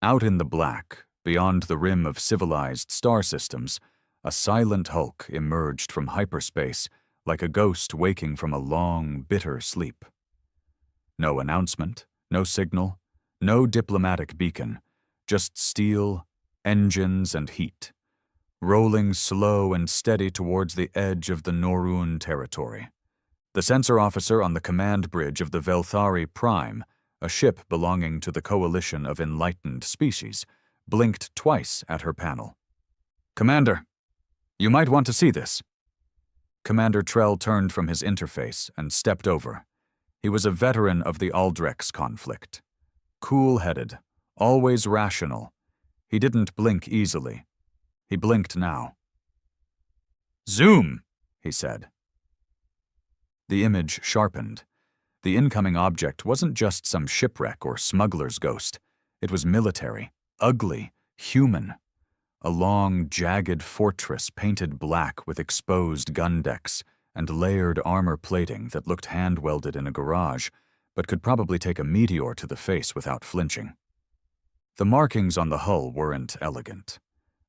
Out in the black, beyond the rim of civilized star systems, a silent hulk emerged from hyperspace like a ghost waking from a long, bitter sleep. No announcement, no signal, no diplomatic beacon, just steel, engines, and heat, rolling slow and steady towards the edge of the Norun territory. The sensor officer on the command bridge of the Velthari Prime, a ship belonging to the coalition of enlightened species, blinked twice at her panel. "Commander, you might want to see this." Commander Trell turned from his interface and stepped over. He was a veteran of the Aldrex conflict. Cool-headed, always rational. He didn't blink easily. He blinked now. "Zoom," he said. The image sharpened. The incoming object wasn't just some shipwreck or smuggler's ghost. It was military, ugly, human. A long, jagged fortress painted black with exposed gun decks and layered armor plating that looked hand-welded in a garage, but could probably take a meteor to the face without flinching. The markings on the hull weren't elegant.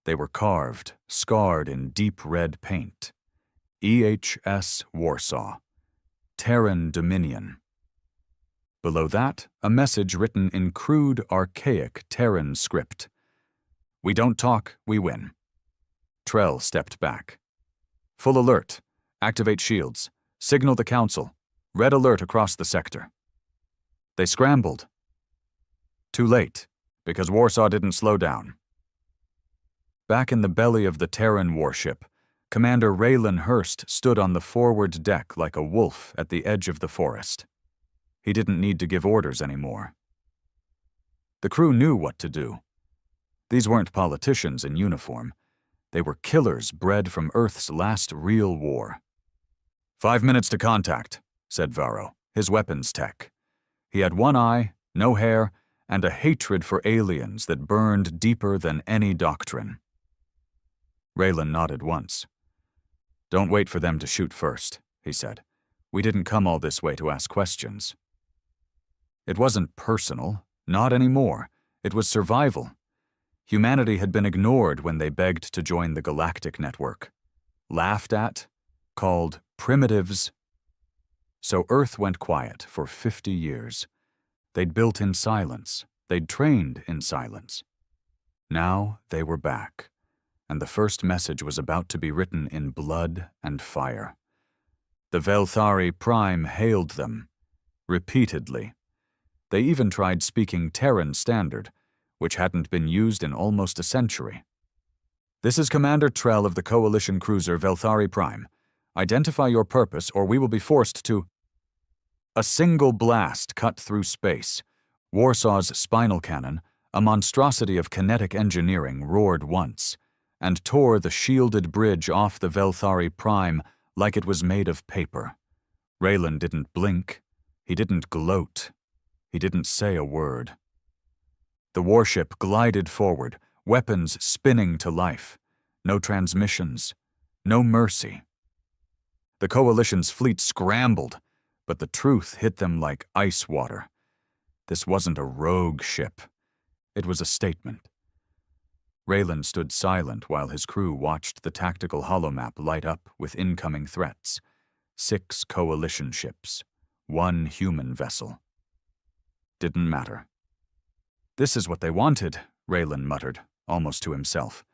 They were carved, scarred in deep red paint. EHS Warsaw. Terran Dominion. Below that, a message written in crude, archaic Terran script. "We don't talk, we win." Trell stepped back. "Full alert. Activate shields. Signal the Council. Red alert across the sector." They scrambled. Too late, because Warsaw didn't slow down. Back in the belly of the Terran warship, Commander Raylan Hurst stood on the forward deck like a wolf at the edge of the forest. He didn't need to give orders anymore. The crew knew what to do. These weren't politicians in uniform. They were killers bred from Earth's last real war. 5 minutes to contact," said Varro, his weapons tech. He had one eye, no hair, and a hatred for aliens that burned deeper than any doctrine. Raylan nodded once. "Don't wait for them to shoot first," he said. "We didn't come all this way to ask questions." It wasn't personal, not anymore. It was survival. Humanity had been ignored when they begged to join the galactic network. Laughed at, called primitives. So Earth went quiet for 50 years. They'd built in silence. They'd trained in silence. Now they were back, and the first message was about to be written in blood and fire. The Velthari Prime hailed them, repeatedly. They even tried speaking Terran Standard, which hadn't been used in almost a century. "This is Commander Trell of the Coalition cruiser Velthari Prime. Identify your purpose, or we will be forced to—" A single blast cut through space. Warsaw's spinal cannon, a monstrosity of kinetic engineering, roared once, and tore the shielded bridge off the Velthari Prime like it was made of paper. Raylan didn't blink. He didn't gloat. He didn't say a word. The warship glided forward, weapons spinning to life. No transmissions. No mercy. The Coalition's fleet scrambled, but the truth hit them like ice water. This wasn't a rogue ship. It was a statement. Raylan stood silent while his crew watched the tactical holomap light up with incoming threats. 6 Coalition ships. 1 human vessel. Didn't matter. "This is what they wanted," Raylan muttered, almost to himself.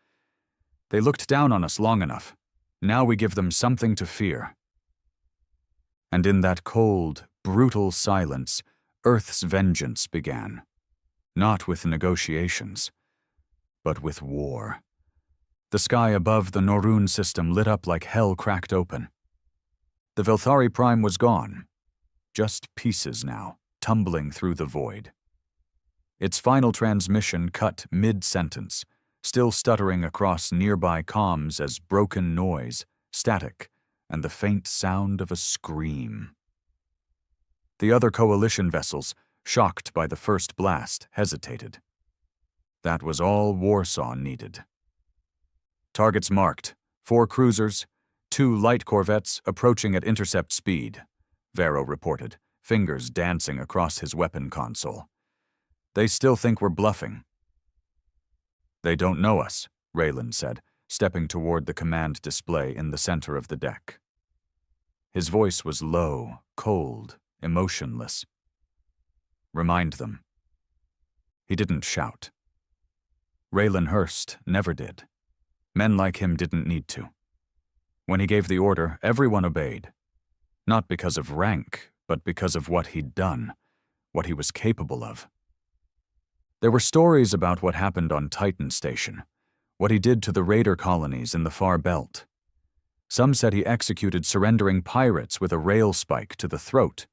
"They looked down on us long enough. Now we give them something to fear." And in that cold, brutal silence, Earth's vengeance began. Not with negotiations, but with war. The sky above the Norun system lit up like hell cracked open. The Velthari Prime was gone. Just pieces now, tumbling through the void. Its final transmission cut mid-sentence, still stuttering across nearby comms as broken noise, static, and the faint sound of a scream. The other Coalition vessels, shocked by the first blast, hesitated. That was all Warsaw needed. "Targets marked. 4 cruisers, 2 light corvettes approaching at intercept speed," Varro reported, fingers dancing across his weapon console. "They still think we're bluffing." They don't know us, Raylan said, stepping toward the command display in the center of the deck. His voice was low, cold, emotionless. Remind them. He didn't shout. Raylan Hurst never did. Men like him didn't need to. When he gave the order, everyone obeyed. Not because of rank, but because of what he'd done, what he was capable of. There were stories about what happened on Titan Station, what he did to the raider colonies in the far belt. Some said he executed surrendering pirates with a rail spike to the throat.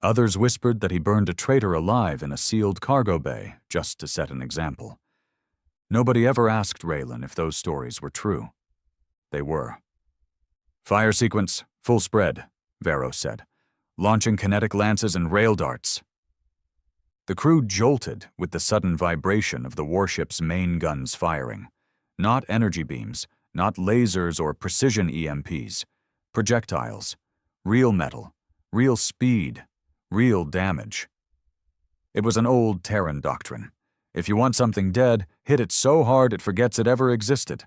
Others whispered that he burned a traitor alive in a sealed cargo bay, just to set an example. Nobody ever asked Raylan if those stories were true. They were. Fire sequence, full spread, Vero said, launching kinetic lances and rail darts. The crew jolted with the sudden vibration of the warship's main guns firing. Not energy beams, not lasers or precision EMPs. Projectiles. Real metal. Real speed. Real damage. It was an old Terran doctrine. If you want something dead, hit it so hard it forgets it ever existed.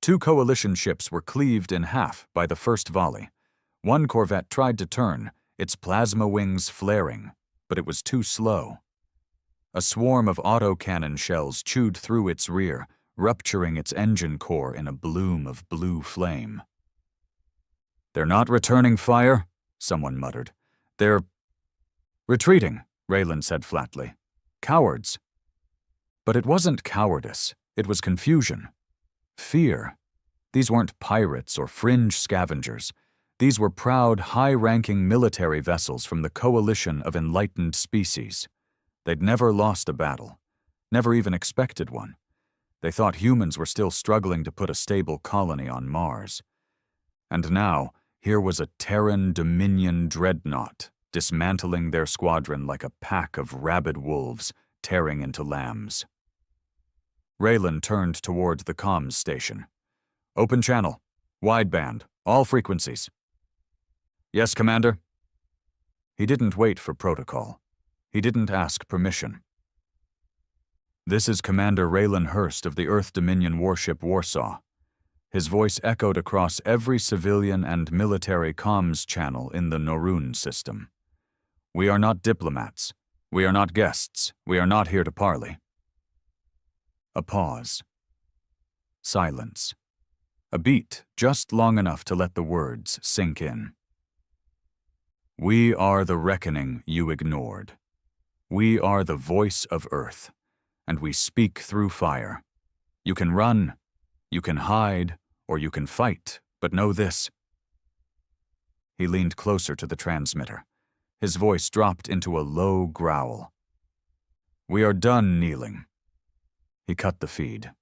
2 coalition ships were cleaved in half by the first volley. One corvette tried to turn, its plasma wings flaring, but it was too slow. A swarm of autocannon shells chewed through its rear, rupturing its engine core in a bloom of blue flame. "They're not returning fire?" someone muttered. "They're retreating," Raylan said flatly. "Cowards." But it wasn't cowardice, it was confusion. Fear. These weren't pirates or fringe scavengers. These were proud, high-ranking military vessels from the coalition of enlightened species. They'd never lost a battle, never even expected one. They thought humans were still struggling to put a stable colony on Mars. And now, here was a Terran Dominion dreadnought, dismantling their squadron like a pack of rabid wolves tearing into lambs. Raylan turned toward the comms station. "Open channel. Wideband. All frequencies." "Yes, Commander." He didn't wait for protocol. He didn't ask permission. "This is Commander Raylan Hurst of the Earth Dominion Warship Warsaw." His voice echoed across every civilian and military comms channel in the Norun system. "We are not diplomats. We are not guests. We are not here to parley." A pause. Silence. A beat just long enough to let the words sink in. "We are the reckoning you ignored. We are the voice of Earth, and we speak through fire. You can run, you can hide, or you can fight, but know this." He leaned closer to the transmitter. His voice dropped into a low growl. "We are done kneeling." He cut the feed.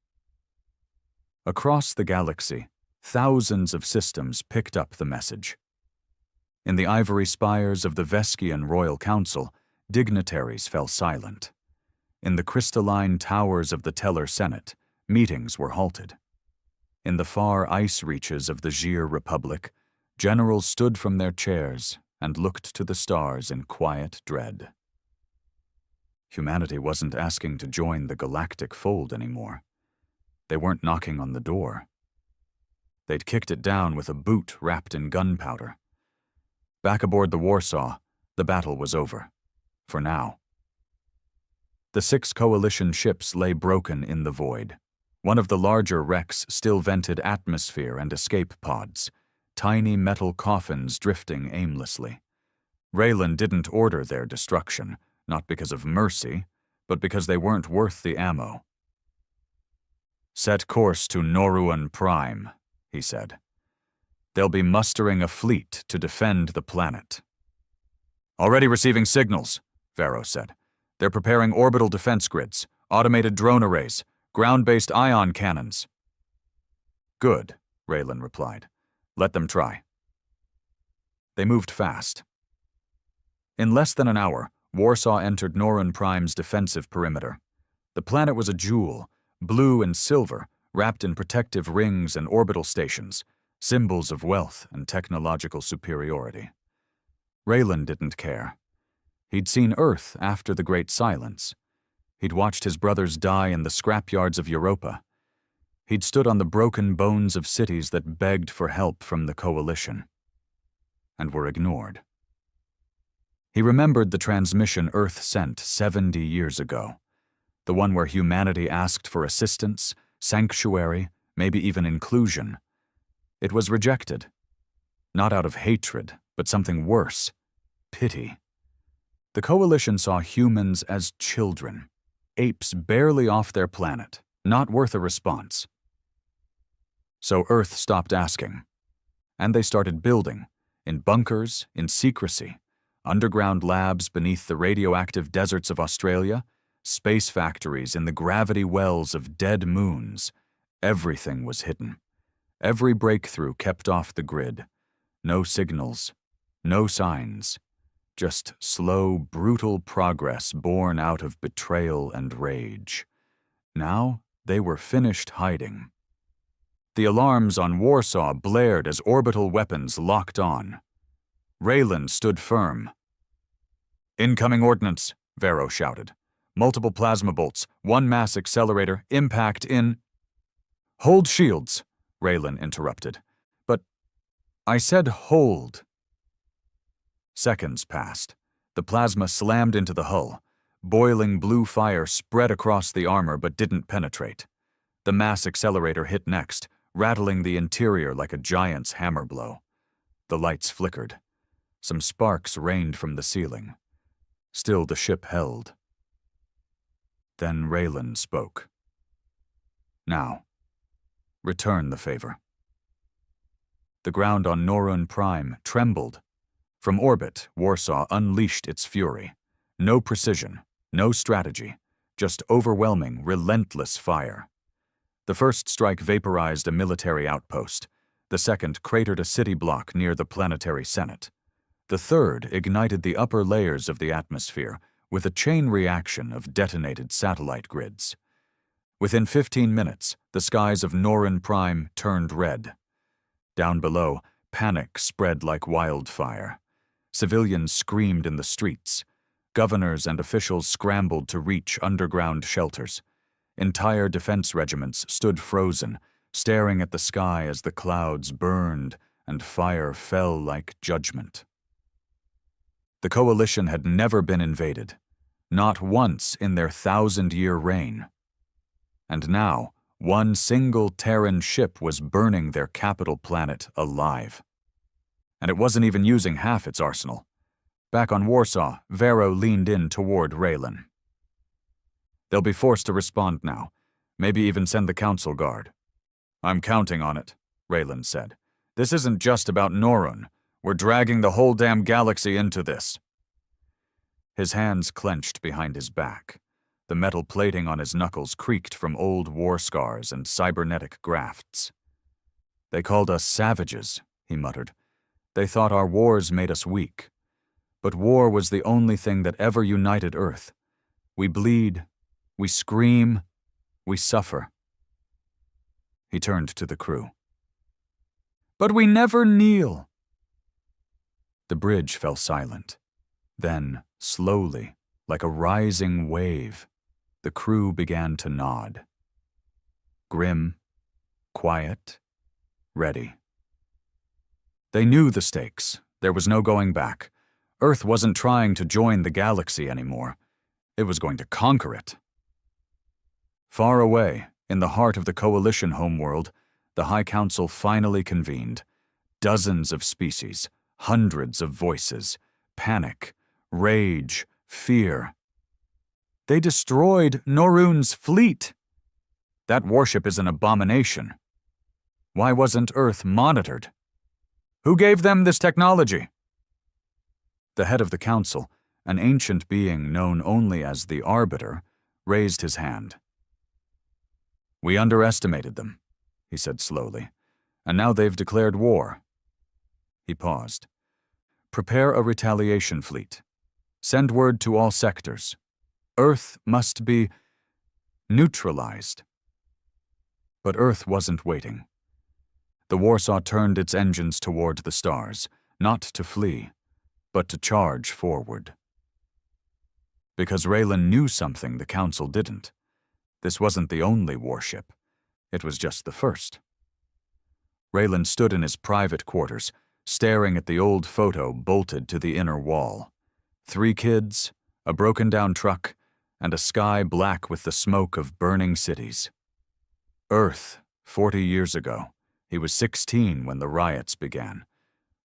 Across the galaxy, thousands of systems picked up the message. In the ivory spires of the Veskian Royal Council, dignitaries fell silent. In the crystalline towers of the Teller Senate, meetings were halted. In the far ice reaches of the Gir Republic, generals stood from their chairs and looked to the stars in quiet dread. Humanity wasn't asking to join the galactic fold anymore. They weren't knocking on the door. They'd kicked it down with a boot wrapped in gunpowder. Back aboard the Warsaw, the battle was over. For now. The 6 coalition ships lay broken in the void. One of the larger wrecks still vented atmosphere and escape pods, tiny metal coffins drifting aimlessly. Raylan didn't order their destruction, not because of mercy, but because they weren't worth the ammo. "Set course to Noruan Prime," he said. "They'll be mustering a fleet to defend the planet." "Already receiving signals," Vero said. "They're preparing orbital defense grids, automated drone arrays, ground-based ion cannons." "Good," Raylan replied. "Let them try." They moved fast. In less than an hour, Warsaw entered Noruan Prime's defensive perimeter. The planet was a jewel, blue and silver, wrapped in protective rings and orbital stations, symbols of wealth and technological superiority. Raylan didn't care. He'd seen Earth after the Great Silence. He'd watched his brothers die in the scrapyards of Europa. He'd stood on the broken bones of cities that begged for help from the Coalition and were ignored. He remembered the transmission Earth sent 70 years ago, the one where humanity asked for assistance, sanctuary, maybe even inclusion. It was rejected, not out of hatred, but something worse, pity. The Coalition saw humans as children, apes barely off their planet, not worth a response. So Earth stopped asking, and they started building, in bunkers, in secrecy, underground labs beneath the radioactive deserts of Australia, space factories in the gravity wells of dead moons. Everything was hidden. Every breakthrough kept off the grid. No signals, no signs, just slow, brutal progress born out of betrayal and rage. Now they were finished hiding. The alarms on Warsaw blared as orbital weapons locked on. Raylan stood firm. "Incoming ordnance," Vero shouted. "Multiple plasma bolts, one mass accelerator, impact in—" "Hold shields," Raylan interrupted. "But I said hold." Seconds passed. The plasma slammed into the hull. Boiling blue fire spread across the armor but didn't penetrate. The mass accelerator hit next, rattling the interior like a giant's hammer blow. The lights flickered. Some sparks rained from the ceiling. Still the ship held. Then Raylan spoke. "Now, return the favor." The ground on Norun Prime trembled. From orbit, Warsaw unleashed its fury. No precision, no strategy, just overwhelming, relentless fire. The first strike vaporized a military outpost. The second cratered a city block near the planetary senate. The third ignited the upper layers of the atmosphere with a chain reaction of detonated satellite grids. Within 15 minutes, the skies of Norun Prime turned red. Down below, panic spread like wildfire. Civilians screamed in the streets. Governors and officials scrambled to reach underground shelters. Entire defense regiments stood frozen, staring at the sky as the clouds burned and fire fell like judgment. The Coalition had never been invaded, not once in their 1,000-year reign. And now, one single Terran ship was burning their capital planet alive. And it wasn't even using half its arsenal. Back on Warsaw, Vero leaned in toward Raylan. "They'll be forced to respond now, maybe even send the Council Guard." "I'm counting on it," Raylan said. "This isn't just about Norun. We're dragging the whole damn galaxy into this." His hands clenched behind his back. The metal plating on his knuckles creaked from old war scars and cybernetic grafts. "They called us savages," he muttered. "They thought our wars made us weak. But war was the only thing that ever united Earth. We bleed, we scream, we suffer." He turned to the crew. "But we never kneel." The bridge fell silent. Then, slowly, like a rising wave, the crew began to nod. Grim, quiet, ready. They knew the stakes. There was no going back. Earth wasn't trying to join the galaxy anymore. It was going to conquer it. Far away, in the heart of the Coalition homeworld, the High Council finally convened. Dozens of species, hundreds of voices, panic, rage, fear. They destroyed Norun's fleet. That warship is an abomination. Why wasn't Earth monitored? Who gave them this technology? The head of the council, an ancient being known only as the Arbiter, raised his hand. "We underestimated them," he said slowly, "and now they've declared war." He paused. "Prepare a retaliation fleet. Send word to all sectors. Earth must be neutralized." But Earth wasn't waiting. The Warsaw turned its engines toward the stars, not to flee, but to charge forward. Because Raylan knew something the Council didn't. This wasn't the only warship. It was just the first. Raylan stood in his private quarters, staring at the old photo bolted to the inner wall. 3 kids, a broken-down truck, and a sky black with the smoke of burning cities. Earth, 40 years ago. He was 16 when the riots began.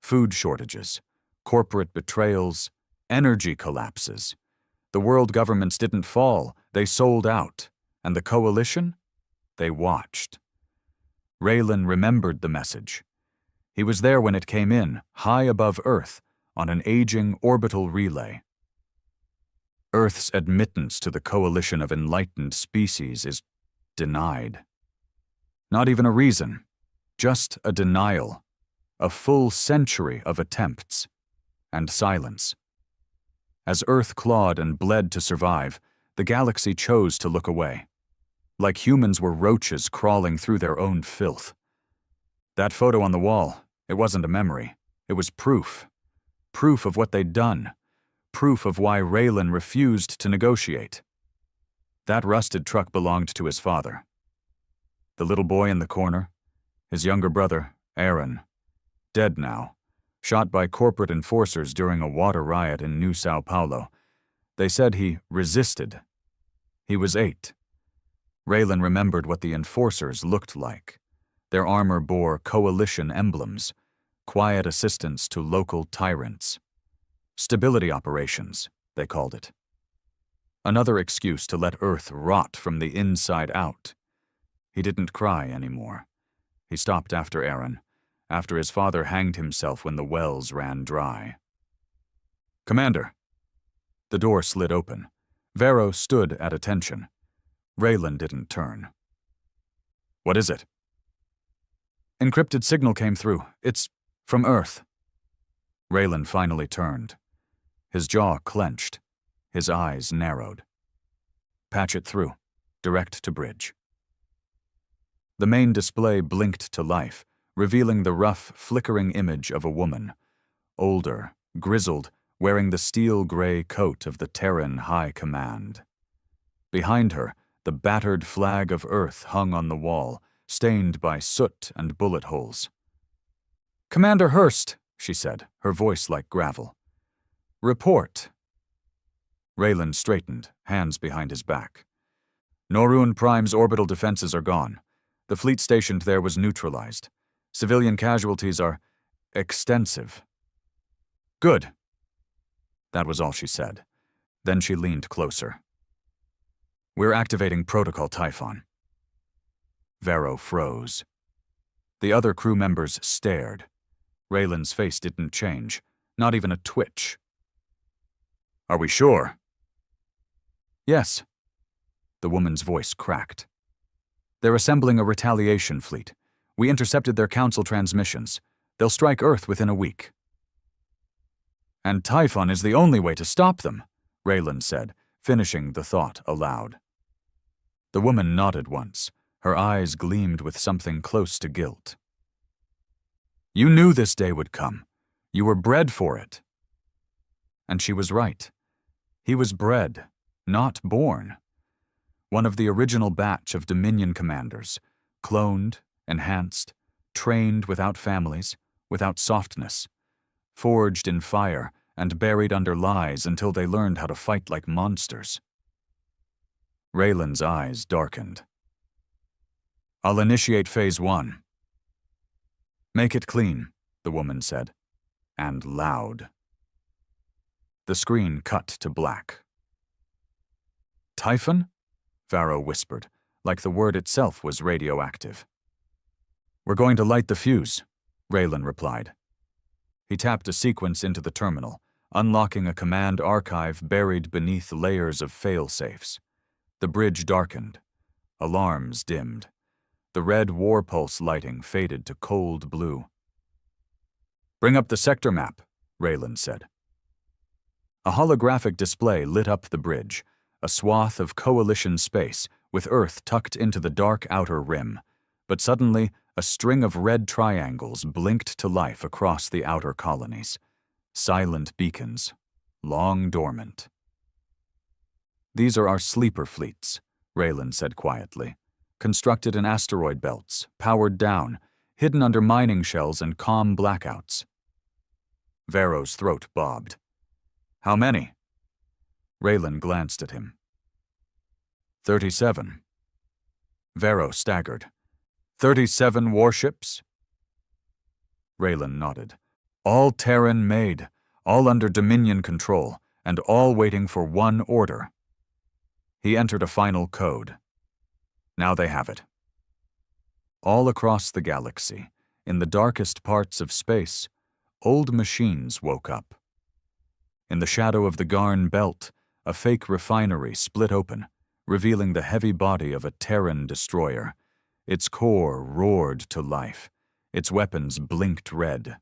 Food shortages, corporate betrayals, energy collapses. The world governments didn't fall, they sold out. And the coalition? They watched. Raylan remembered the message. He was there when it came in, high above Earth, on an aging orbital relay. Earth's admittance to the coalition of enlightened species is denied. Not even a reason, just a denial. A full century of attempts. And silence. As Earth clawed and bled to survive, the galaxy chose to look away. Like humans were roaches crawling through their own filth. That photo on the wall, it wasn't a memory. It was proof. Proof of what they'd done. Proof of why Raylan refused to negotiate. That rusted truck belonged to his father. The little boy in the corner, his younger brother, Aaron, dead now, shot by corporate enforcers during a water riot in New Sao Paulo. They said he resisted. He was 8. Raylan remembered what the enforcers looked like. Their armor bore coalition emblems, quiet assistance to local tyrants. Stability operations, they called it. Another excuse to let Earth rot from the inside out. He didn't cry anymore. He stopped after Aaron, after his father hanged himself when the wells ran dry. "Commander." The door slid open. Vero stood at attention. Raylan didn't turn. "What is it?" "Encrypted signal came through. It's from Earth." Raylan finally turned. His jaw clenched. His eyes narrowed. "Patch it through. Direct to bridge." The main display blinked to life, revealing the rough, flickering image of a woman. Older, grizzled, wearing the steel-gray coat of the Terran High Command. Behind her, the battered flag of Earth hung on the wall, stained by soot and bullet holes. "Commander Hurst," she said, her voice like gravel. "Report." Raylan straightened, hands behind his back. "Norun Prime's orbital defenses are gone. The fleet stationed there was neutralized. Civilian casualties are extensive." "Good." That was all she said. Then she leaned closer. "We're activating Protocol Typhon." Vero froze. The other crew members stared. Raylan's face didn't change, not even a twitch. "Are we sure?" "Yes." The woman's voice cracked. "They're assembling a retaliation fleet. We intercepted their Council transmissions. They'll strike Earth within a week." "And Typhon is the only way to stop them," Raylan said, finishing the thought aloud. The woman nodded once. Her eyes gleamed with something close to guilt. "You knew this day would come. You were bred for it." And she was right. He was bred, not born. One of the original batch of Dominion commanders, cloned, enhanced, trained without families, without softness, forged in fire and buried under lies until they learned how to fight like monsters. Raylan's eyes darkened. "I'll initiate Phase 1. "Make it clean," the woman said, and loud. The screen cut to black. "Typhon?" Vero whispered, like the word itself was radioactive. "We're going to light the fuse," Raylan replied. He tapped a sequence into the terminal, unlocking a command archive buried beneath layers of fail-safes. The bridge darkened. Alarms dimmed. The red war pulse lighting faded to cold blue. "Bring up the sector map," Raylan said. A holographic display lit up the bridge, a swath of coalition space with Earth tucked into the dark outer rim. But suddenly, a string of red triangles blinked to life across the outer colonies. Silent beacons, long dormant. These are our sleeper fleets, Raylan said quietly. Constructed in asteroid belts, powered down, hidden under mining shells and calm blackouts. Varro's throat bobbed. How many? Raylan glanced at him. 37. Varro staggered. 37 warships? Raylan nodded. All Terran made, all under Dominion control, and all waiting for one order. He entered a final code. Now they have it. All across the galaxy, in the darkest parts of space, old machines woke up. In the shadow of the Garn Belt, a fake refinery split open, revealing the heavy body of a Terran destroyer. Its core roared to life. Its weapons blinked red.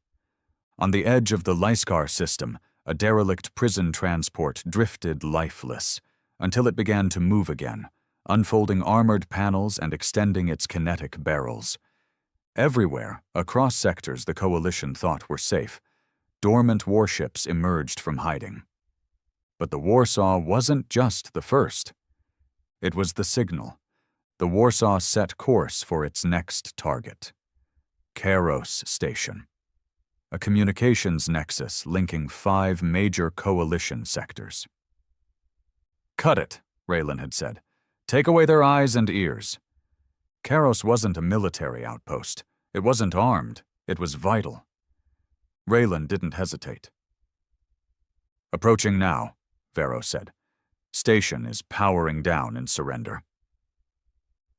On the edge of the Lyskar system, a derelict prison transport drifted lifeless, until it began to move again, unfolding armored panels and extending its kinetic barrels. Everywhere, across sectors the Coalition thought were safe, dormant warships emerged from hiding. But the Warsaw wasn't just the first. It was the signal. The Warsaw set course for its next target. Kairos Station, a communications nexus linking 5 major Coalition sectors. Cut it, Raylan had said. Take away their eyes and ears. Kairos wasn't a military outpost. It wasn't armed. It was vital. Raylan didn't hesitate. Approaching now, Varro said. Station is powering down in surrender.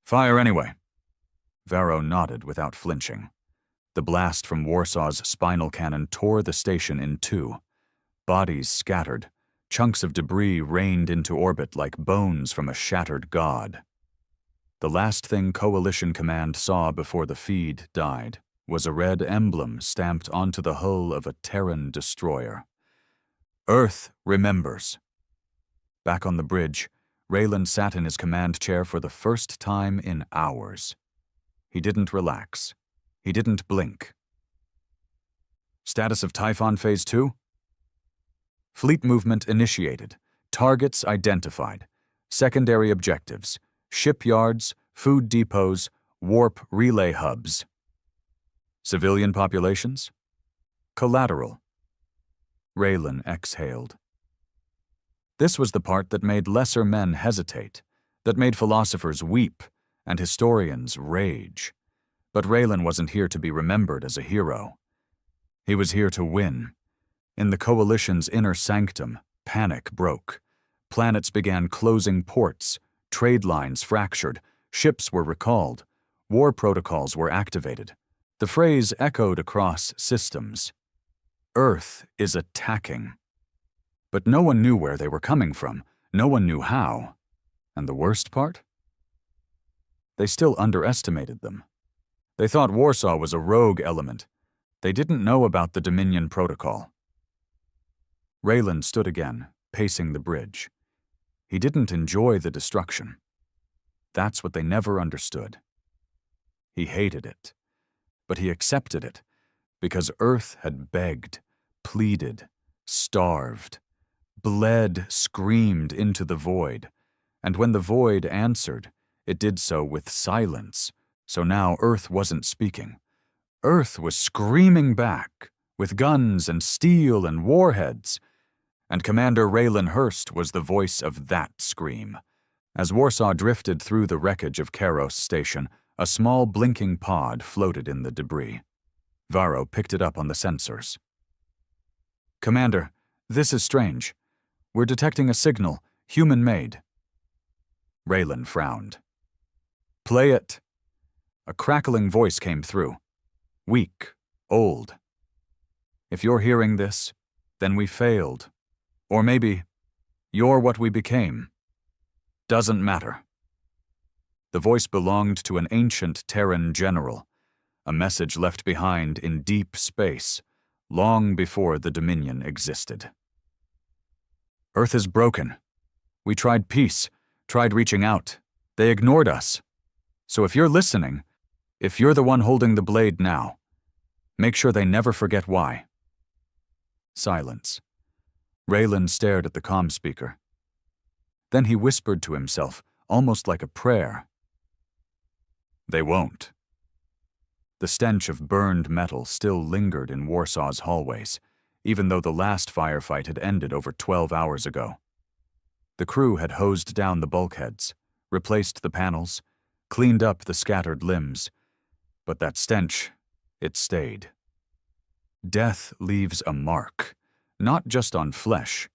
Fire anyway. Varro nodded without flinching. The blast from Warsaw's spinal cannon tore the station in two. Bodies scattered. Chunks of debris rained into orbit like bones from a shattered god. The last thing Coalition Command saw before the feed died was a red emblem stamped onto the hull of a Terran destroyer. Earth remembers. Back on the bridge, Raylan sat in his command chair for the first time in hours. He didn't relax. He didn't blink. Status of Typhon Phase 2? Fleet movement initiated. Targets identified. Secondary objectives. Shipyards, food depots, warp relay hubs. Civilian populations? Collateral. Raylan exhaled. This was the part that made lesser men hesitate, that made philosophers weep and historians rage. But Raylan wasn't here to be remembered as a hero. He was here to win. In the Coalition's inner sanctum, panic broke. Planets began closing ports, trade lines fractured, ships were recalled, war protocols were activated. The phrase echoed across systems. Earth is attacking. But no one knew where they were coming from. No one knew how. And the worst part? They still underestimated them. They thought Warsaw was a rogue element. They didn't know about the Dominion Protocol. Raylan stood again, pacing the bridge. He didn't enjoy the destruction. That's what they never understood. He hated it. But he accepted it, because Earth had begged, pleaded, starved, bled, screamed into the void. And when the void answered, it did so with silence. So now Earth wasn't speaking. Earth was screaming back, with guns and steel and warheads. And Commander Raylan Hurst was the voice of that scream. As Warsaw drifted through the wreckage of Kairos Station, a small blinking pod floated in the debris. Varro picked it up on the sensors. Commander, this is strange. We're detecting a signal, human-made. Raylan frowned. Play it. A crackling voice came through. Weak, old. If you're hearing this, then we failed. Or maybe, you're what we became. Doesn't matter. The voice belonged to an ancient Terran general, a message left behind in deep space, long before the Dominion existed. Earth is broken. We tried peace, tried reaching out. They ignored us. So if you're listening, if you're the one holding the blade now, make sure they never forget why. Silence. Raylan stared at the comm speaker. Then he whispered to himself, almost like a prayer. They won't. The stench of burned metal still lingered in Warsaw's hallways, even though the last firefight had ended over 12 hours ago. The crew had hosed down the bulkheads, replaced the panels, cleaned up the scattered limbs, but that stench, it stayed. Death leaves a mark, not just on flesh,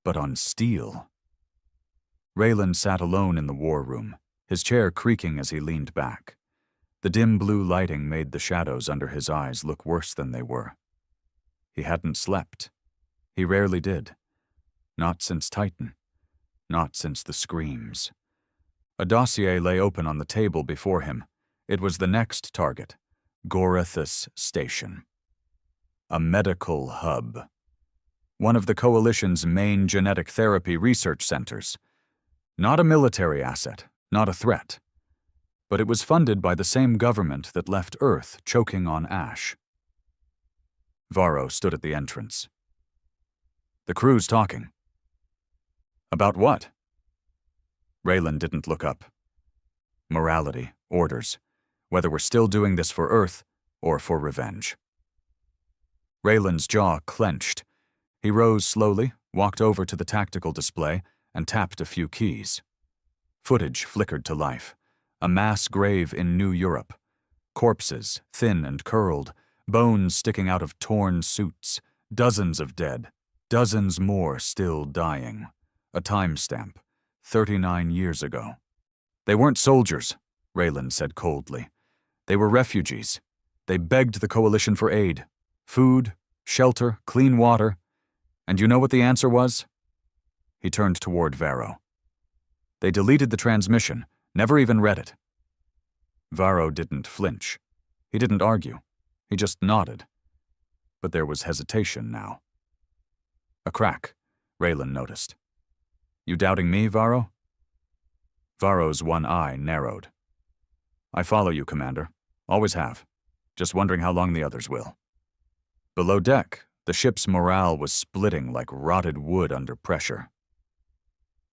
but on steel. Raylan sat alone in the war room, his chair creaking as he leaned back. The dim blue lighting made the shadows under his eyes look worse than they were. He hadn't slept. He rarely did. Not since Titan. Not since the screams. A dossier lay open on the table before him. It was the next target, Gorithus Station. A medical hub. One of the Coalition's main genetic therapy research centers. Not a military asset, not a threat. But it was funded by the same government that left Earth choking on ash. Varro stood at the entrance. The crew's talking. About what? Raylan didn't look up. Morality, orders, whether we're still doing this for Earth or for revenge. Raylan's jaw clenched. He rose slowly, walked over to the tactical display, and tapped a few keys. Footage flickered to life. A mass grave in New Europe. Corpses, thin and curled, bones sticking out of torn suits, dozens of dead, dozens more still dying. A timestamp, 39 years ago. They weren't soldiers, Raylan said coldly. They were refugees. They begged the Coalition for aid. Food, shelter, clean water. And you know what the answer was? He turned toward Varro. They deleted the transmission, never even read it. Varro didn't flinch. He didn't argue. He just nodded. But there was hesitation now. A crack, Raylan noticed. You doubting me, Varro? Varro's one eye narrowed. I follow you, Commander. Always have. Just wondering how long the others will. Below deck, the ship's morale was splitting like rotted wood under pressure.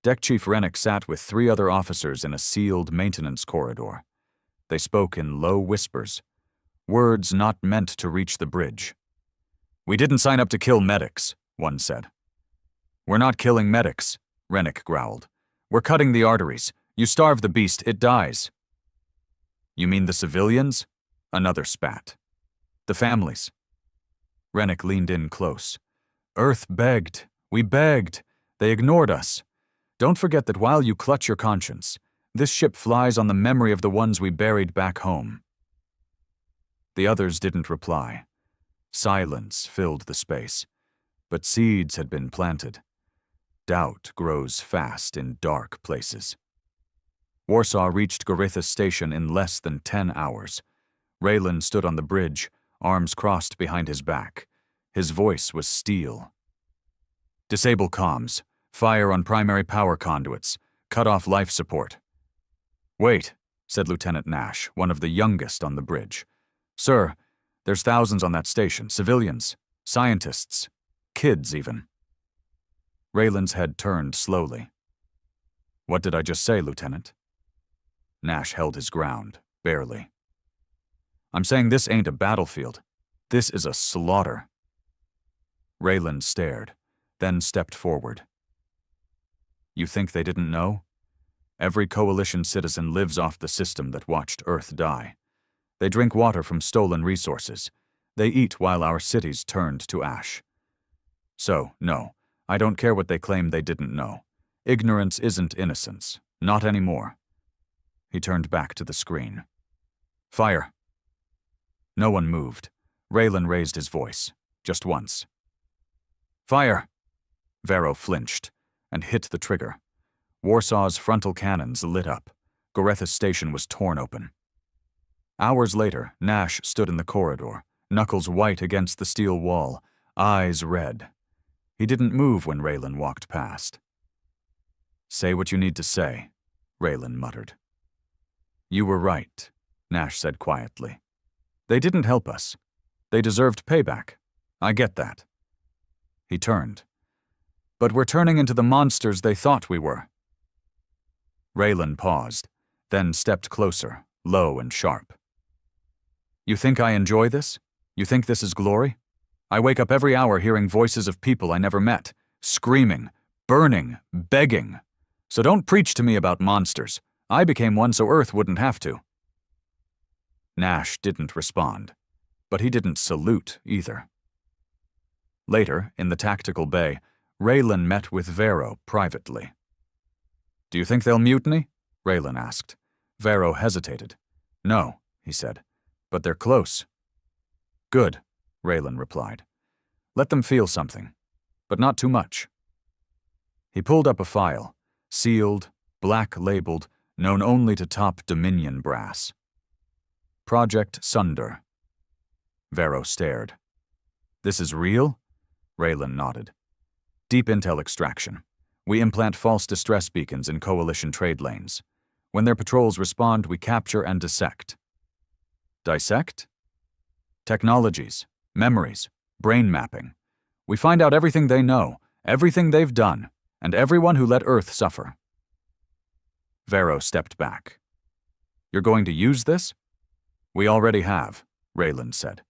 Deck Chief Rennick sat with 3 other officers in a sealed maintenance corridor. They spoke in low whispers, words not meant to reach the bridge. We didn't sign up to kill medics, one said. We're not killing medics, Rennick growled. We're cutting the arteries. You starve the beast, it dies. You mean the civilians? Another spat. The families. Rennick leaned in close. Earth begged. We begged. They ignored us. Don't forget that while you clutch your conscience, this ship flies on the memory of the ones we buried back home. The others didn't reply. Silence filled the space, but seeds had been planted. Doubt grows fast in dark places. Warsaw reached Gorithus Station in less than 10 hours. Raylan stood on the bridge, arms crossed behind his back. His voice was steel. Disable comms. Fire on primary power conduits. Cut off life support. Wait, said Lieutenant Nash, one of the youngest on the bridge. Sir, there's thousands on that station, civilians, scientists, kids even. Raylan's head turned slowly. What did I just say, Lieutenant? Nash held his ground, barely. I'm saying this ain't a battlefield. This is a slaughter. Raylan stared, then stepped forward. You think they didn't know? Every Coalition citizen lives off the system that watched Earth die. They drink water from stolen resources. They eat while our cities turned to ash. So, no, I don't care what they claim they didn't know. Ignorance isn't innocence. Not anymore. He turned back to the screen. Fire. No one moved. Raylan raised his voice, just once. Fire! Varro flinched and hit the trigger. Warsaw's frontal cannons lit up. Gorithus Station was torn open. Hours later, Nash stood in the corridor, knuckles white against the steel wall, eyes red. He didn't move when Raylan walked past. Say what you need to say, Raylan muttered. You were right, Nash said quietly. They didn't help us. They deserved payback. I get that. He turned. But we're turning into the monsters they thought we were. Raylan paused, then stepped closer, low and sharp. You think I enjoy this? You think this is glory? I wake up every hour hearing voices of people I never met, screaming, burning, begging. So don't preach to me about monsters. I became one so Earth wouldn't have to. Nash didn't respond, but he didn't salute either. Later, in the tactical bay, Raylan met with Vero privately. Do you think they'll mutiny? Raylan asked. Vero hesitated. No, he said, but they're close. Good, Raylan replied. Let them feel something, but not too much. He pulled up a file, sealed, black-labeled, known only to top Dominion brass. Project Sunder. Vero stared. This is real? Raylan nodded. Deep intel extraction. We implant false distress beacons in Coalition trade lanes. When their patrols respond, we capture and dissect. Dissect? Technologies, memories, brain mapping. We find out everything they know, everything they've done, and everyone who let Earth suffer. Vero stepped back. You're going to use this? We already have, Raylan said.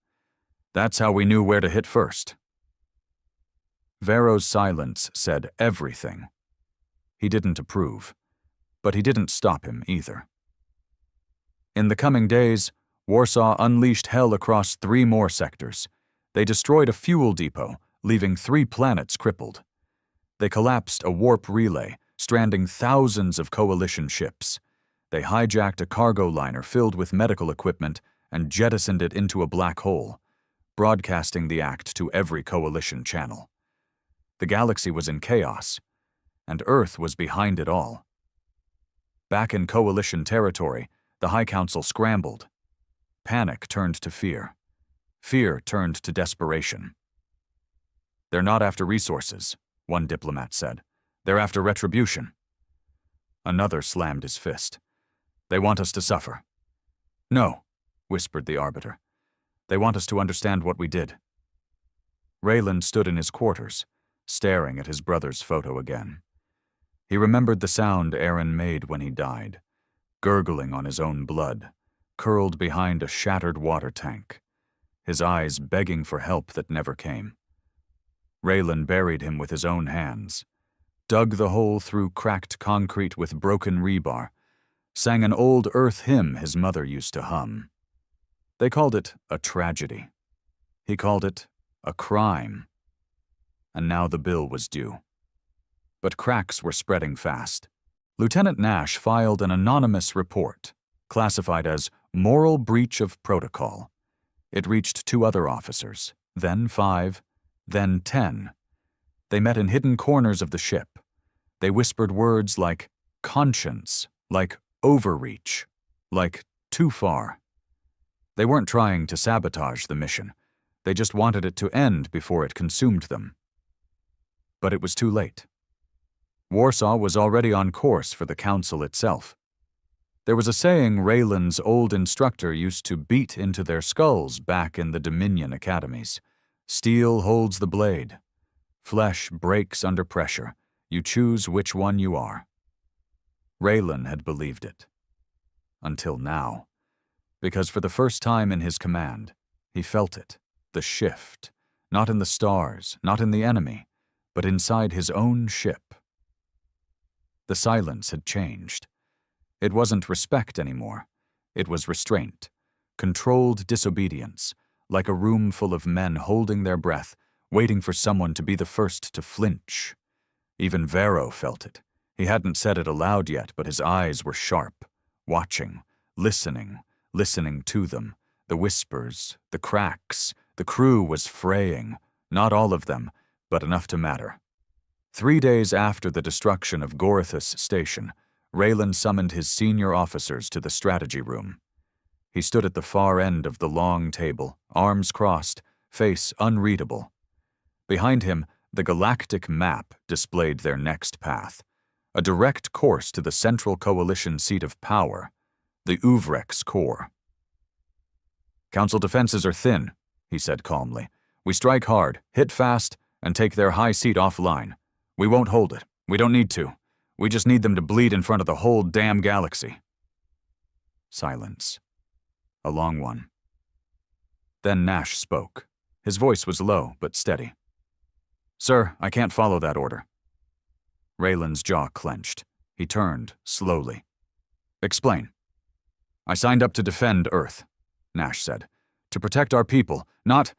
That's how we knew where to hit first. Vero's silence said everything. He didn't approve, but he didn't stop him either. In the coming days, Warsaw unleashed hell across 3 more sectors. They destroyed a fuel depot, leaving 3 planets crippled. They collapsed a warp relay, stranding thousands of Coalition ships. They hijacked a cargo liner filled with medical equipment and jettisoned it into a black hole, broadcasting the act to every Coalition channel. The galaxy was in chaos, and Earth was behind it all. Back in Coalition territory, the High Council scrambled. Panic turned to fear. Fear turned to desperation. They're not after resources, one diplomat said. They're after retribution. Another slammed his fist. They want us to suffer. No, whispered the Arbiter. They want us to understand what we did. Raylan stood in his quarters, staring at his brother's photo again. He remembered the sound Aaron made when he died, gurgling on his own blood, curled behind a shattered water tank, his eyes begging for help that never came. Raylan buried him with his own hands, dug the hole through cracked concrete with broken rebar, sang an old Earth hymn his mother used to hum. They called it a tragedy. He called it a crime. And now the bill was due. But cracks were spreading fast. Lieutenant Nash filed an anonymous report, classified as moral breach of protocol. It reached 2 other officers, then 5, then 10. They met in hidden corners of the ship. They whispered words like conscience, like overreach, like too far. They weren't trying to sabotage the mission. They just wanted it to end before it consumed them. But it was too late. Warsaw was already on course for the Council itself. There was a saying Raylan's old instructor used to beat into their skulls back in the Dominion academies. Steel holds the blade. Flesh breaks under pressure. You choose which one you are. Raylan had believed it. Until now. Because for the first time in his command, he felt it, the shift, not in the stars, not in the enemy, but inside his own ship. The silence had changed. It wasn't respect anymore. It was restraint, controlled disobedience, like a room full of men holding their breath, waiting for someone to be the first to flinch. Even Vero felt it. He hadn't said it aloud yet, but his eyes were sharp, watching, listening to them, the whispers, the cracks. The crew was fraying, not all of them, but enough to matter. 3 days after the destruction of Gorithus Station, Raylan summoned his senior officers to the strategy room. He stood at the far end of the long table, arms crossed, face unreadable. Behind him, the galactic map displayed their next path, a direct course to the Central Coalition seat of power, the Uvrex core. Council defenses are thin, he said calmly. We strike hard, hit fast, and take their high seat offline. We won't hold it. We don't need to. We just need them to bleed in front of the whole damn galaxy. Silence. A long one. Then Nash spoke. His voice was low but steady. Sir, I can't follow that order. Raylan's jaw clenched. He turned, slowly. Explain. I signed up to defend Earth, Nash said. To protect our people, not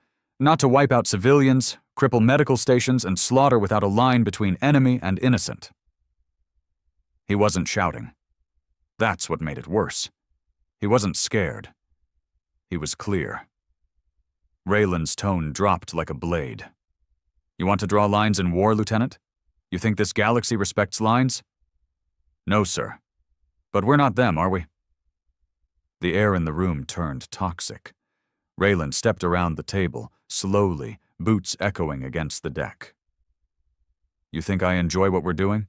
to wipe out civilians, cripple medical stations, and slaughter without a line between enemy and innocent. He wasn't shouting. That's what made it worse. He wasn't scared. He was clear. Raylan's tone dropped like a blade. You want to draw lines in war, Lieutenant? You think this galaxy respects lines? No, sir. But we're not them, are we? The air in the room turned toxic. Raylan stepped around the table, slowly, boots echoing against the deck. You think I enjoy what we're doing?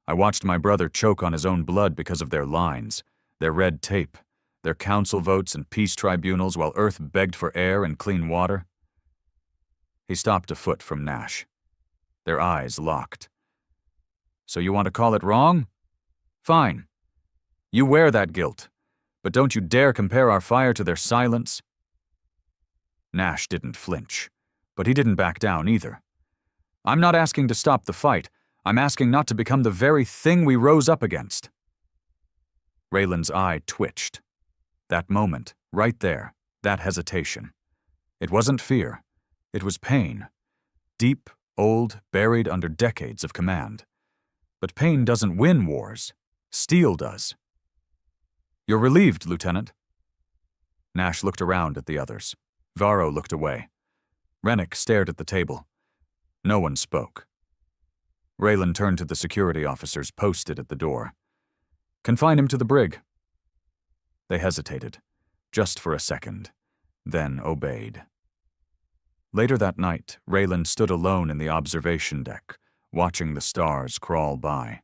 I watched my brother choke on his own blood because of their lines, their red tape, their council votes and peace tribunals while Earth begged for air and clean water. He stopped a foot from Nash. Their eyes locked. So you want to call it wrong? Fine. You wear that guilt, but don't you dare compare our fire to their silence. Nash didn't flinch, but he didn't back down either. I'm not asking to stop the fight. I'm asking not to become the very thing we rose up against. Raylan's eye twitched. That moment, right there, that hesitation. It wasn't fear. It was pain. Deep, old, buried under decades of command. But pain doesn't win wars. Steel does. You're relieved, Lieutenant. Nash looked around at the others. Varro looked away. Rennick stared at the table. No one spoke. Raylan turned to the security officers posted at the door. Confine him to the brig. They hesitated, just for a second, then obeyed. Later that night, Raylan stood alone in the observation deck, watching the stars crawl by.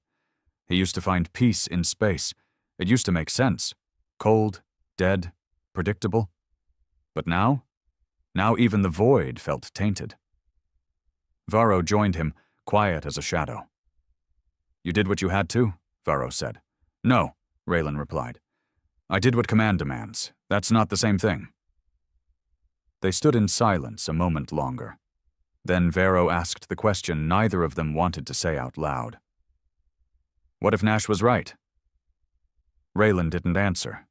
He used to find peace in space. It used to make sense. Cold, dead, predictable. But now even the void felt tainted. Varro joined him, quiet as a shadow. You did what you had to, Varro said. No, Raylan replied. I did what command demands. That's not the same thing. They stood in silence a moment longer. Then Varro asked the question neither of them wanted to say out loud. What if Nash was right? Raylan didn't answer,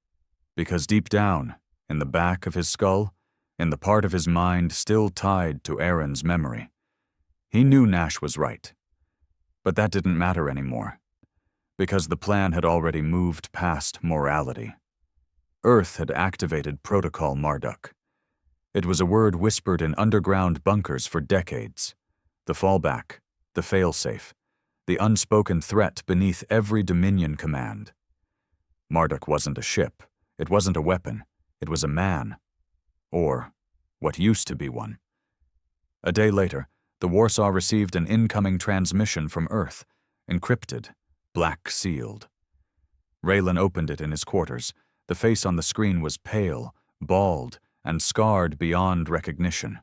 because deep down, in the back of his skull, in the part of his mind still tied to Aaron's memory, he knew Nash was right. But that didn't matter anymore, because the plan had already moved past morality. Earth had activated Protocol Marduk. It was a word whispered in underground bunkers for decades. The fallback, the failsafe, the unspoken threat beneath every Dominion command. Marduk wasn't a ship. It wasn't a weapon. It was a man. Or what used to be one. A day later, the Warsaw received an incoming transmission from Earth, encrypted, black-sealed. Raylan opened it in his quarters. The face on the screen was pale, bald, and scarred beyond recognition.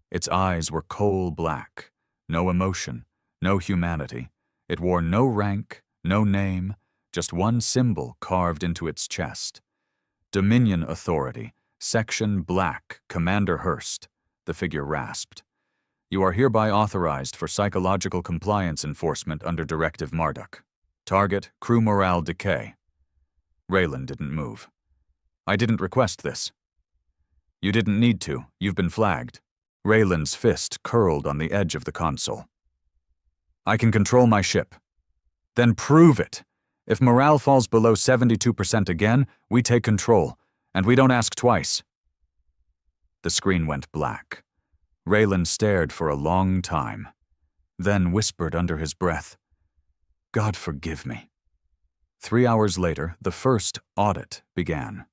Its eyes were coal black, no emotion, no humanity. It wore no rank, no name, just one symbol carved into its chest. Dominion Authority, Section Black, Commander Hurst, the figure rasped. You are hereby authorized for psychological compliance enforcement under Directive Marduk. Target, crew morale decay. Raylan didn't move. I didn't request this. You didn't need to. You've been flagged. Raylan's fist curled on the edge of the console. I can control my ship. Then prove it. If morale falls below 72% again, we take control, and we don't ask twice. The screen went black. Raylan stared for a long time, then whispered under his breath, God forgive me. 3 hours later, the first audit began.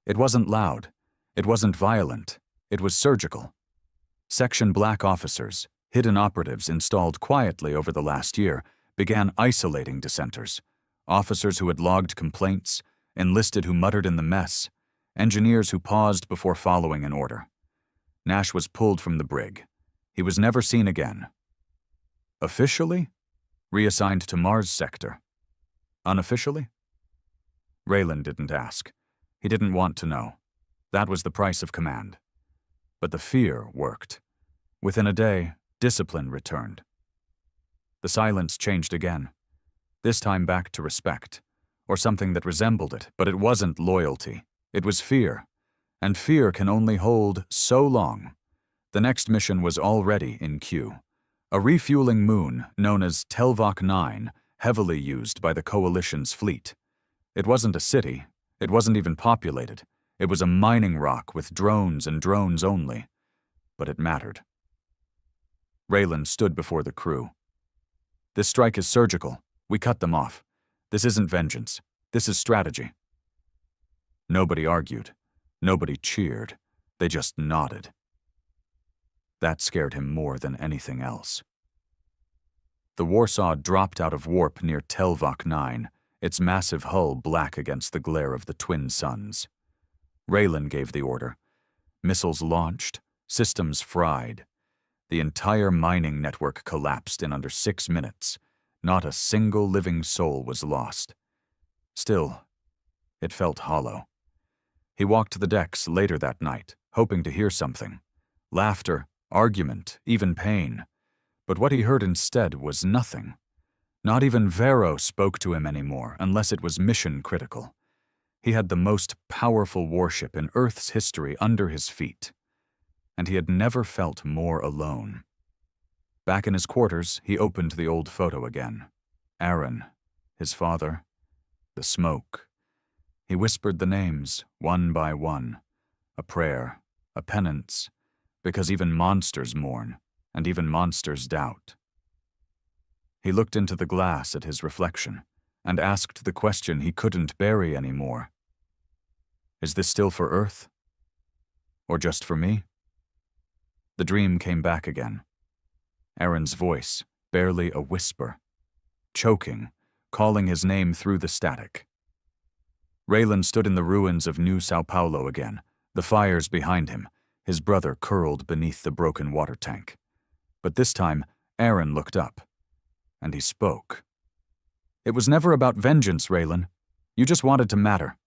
It wasn't loud. It wasn't violent. It was surgical. Section Black officers, hidden operatives installed quietly over the last year, began isolating dissenters. Officers who had logged complaints, enlisted who muttered in the mess, engineers who paused before following an order. Nash was pulled from the brig. He was never seen again. Officially? Reassigned to Mars Sector. Unofficially? Raylan didn't ask. He didn't want to know. That was the price of command. But the fear worked. Within a day, discipline returned. The silence changed again, this time back to respect, or something that resembled it, but it wasn't loyalty. It was fear, and fear can only hold so long. The next mission was already in queue. A refueling moon known as Telvok 9, heavily used by the Coalition's fleet. It wasn't a city, it wasn't even populated. It was a mining rock with drones and drones only. But it mattered. Raylan stood before the crew. This strike is surgical. We cut them off. This isn't vengeance. This is strategy. Nobody argued. Nobody cheered. They just nodded. That scared him more than anything else. The Warsaw dropped out of warp near Telvok 9, its massive hull black against the glare of the twin suns. Raylan gave the order. Missiles launched, systems fried. The entire mining network collapsed in under 6 minutes. Not a single living soul was lost. Still, it felt hollow. He walked the decks later that night, hoping to hear something. Laughter, argument, even pain. But what he heard instead was nothing. Not even Vero spoke to him anymore, unless it was mission critical. He had the most powerful warship in Earth's history under his feet. And he had never felt more alone. Back in his quarters, he opened the old photo again. Aaron, his father, the smoke. He whispered the names, one by one. A prayer, a penance, because even monsters mourn, and even monsters doubt. He looked into the glass at his reflection, and asked the question he couldn't bury anymore. Is this still for Earth? Or just for me? The dream came back again. Aaron's voice, barely a whisper. Choking, calling his name through the static. Raylan stood in the ruins of New Sao Paulo again, the fires behind him, his brother curled beneath the broken water tank. But this time, Aaron looked up, and he spoke. It was never about vengeance, Raylan. You just wanted to matter.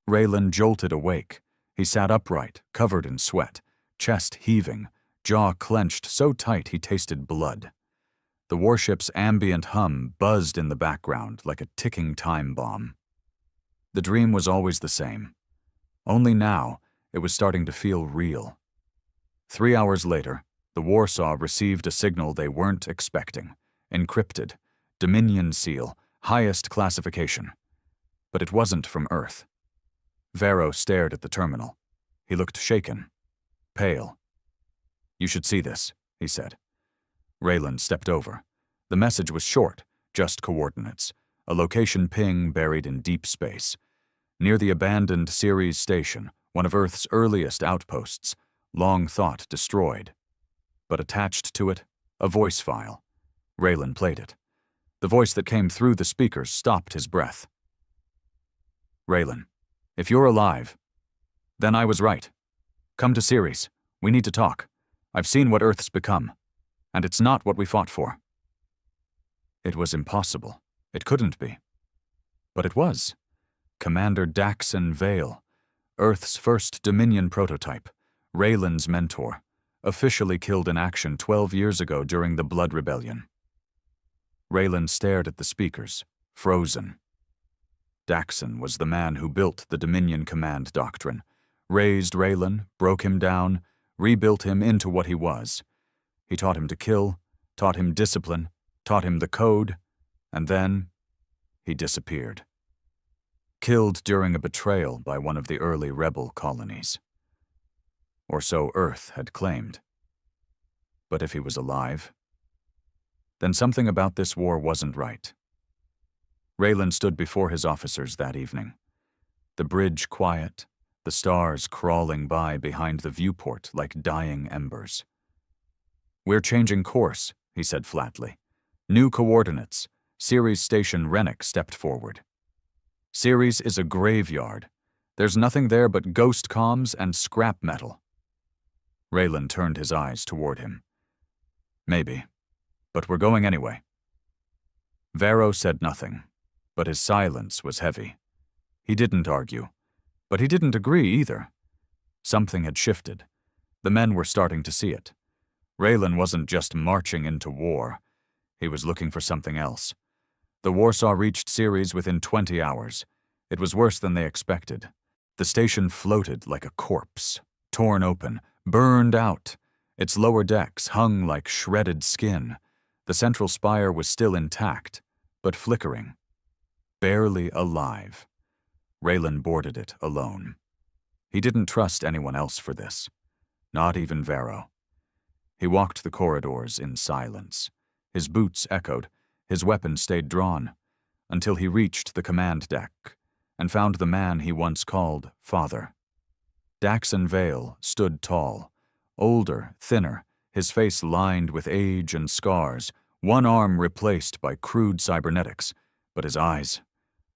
Raylan jolted awake. He sat upright, covered in sweat, chest heaving, jaw clenched so tight he tasted blood. The warship's ambient hum buzzed in the background like a ticking time bomb. The dream was always the same. Only now, it was starting to feel real. 3 hours later, the Warsaw received a signal they weren't expecting. Encrypted, Dominion seal, highest classification. But it wasn't from Earth. Vero stared at the terminal. He looked shaken, pale. You should see this, he said. Raylan stepped over. The message was short, just coordinates. A location ping buried in deep space. Near the abandoned Ceres station, one of Earth's earliest outposts, long thought destroyed. But attached to it, a voice file. Raylan played it. The voice that came through the speakers stopped his breath. Raylan, if you're alive, then I was right. Come to Ceres. We need to talk. I've seen what Earth's become, and it's not what we fought for. It was impossible. It couldn't be. But it was. Commander Daxon Vale, Earth's first Dominion prototype, Raylan's mentor, officially killed in action 12 years ago during the Blood Rebellion. Raylan stared at the speakers, frozen. Daxon was the man who built the Dominion command doctrine, raised Raylan, broke him down, rebuilt him into what he was. He taught him to kill, taught him discipline, taught him the code, and then he disappeared. Killed during a betrayal by one of the early rebel colonies. Or so Earth had claimed. But if he was alive, then something about this war wasn't right. Raylan stood before his officers that evening. The bridge quiet, the stars crawling by behind the viewport like dying embers. We're changing course, he said flatly. New coordinates. Ceres Station Rennick stepped forward. Ceres is a graveyard. There's nothing there but ghost comms and scrap metal. Raylan turned his eyes toward him. Maybe, but we're going anyway. Vero said nothing. but his silence was heavy. He didn't argue, but he didn't agree either. Something had shifted. The men were starting to see it. Raylan wasn't just marching into war. He was looking for something else. The Warsaw reached Ceres within 20 hours. It was worse than they expected. The station floated like a corpse, torn open, burned out. Its lower decks hung like shredded skin. The central spire was still intact, but flickering. Barely alive. Raylan boarded it alone. He didn't trust anyone else for this. Not even Varro. He walked the corridors in silence. His boots echoed, his weapon stayed drawn, until he reached the command deck and found the man he once called Father. Daxon Vale stood tall, older, thinner, his face lined with age and scars, one arm replaced by crude cybernetics, but his eyes,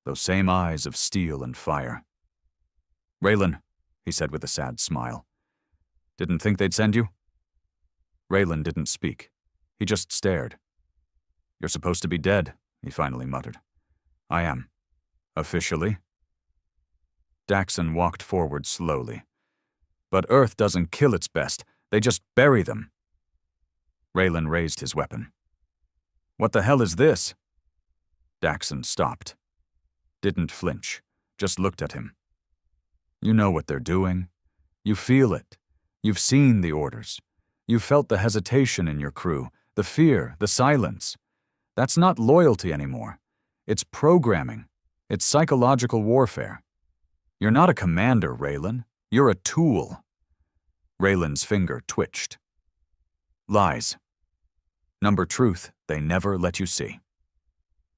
those same eyes of steel and fire. "Raylan," he said with a sad smile. "Didn't think they'd send you?" Raylan didn't speak. He just stared. "You're supposed to be dead," he finally muttered. "I am. Officially." Daxon walked forward slowly. "But Earth doesn't kill its best, they just bury them." Raylan raised his weapon. "What the hell is this?" Daxon stopped. Didn't flinch, just looked at him. "You know what they're doing. You feel it. You've seen the orders. You've felt the hesitation in your crew, the fear, the silence. That's not loyalty anymore. It's programming. It's psychological warfare. You're not a commander, Raylan. You're a tool." Raylan's finger twitched. "Lies. Number truth they never let you see."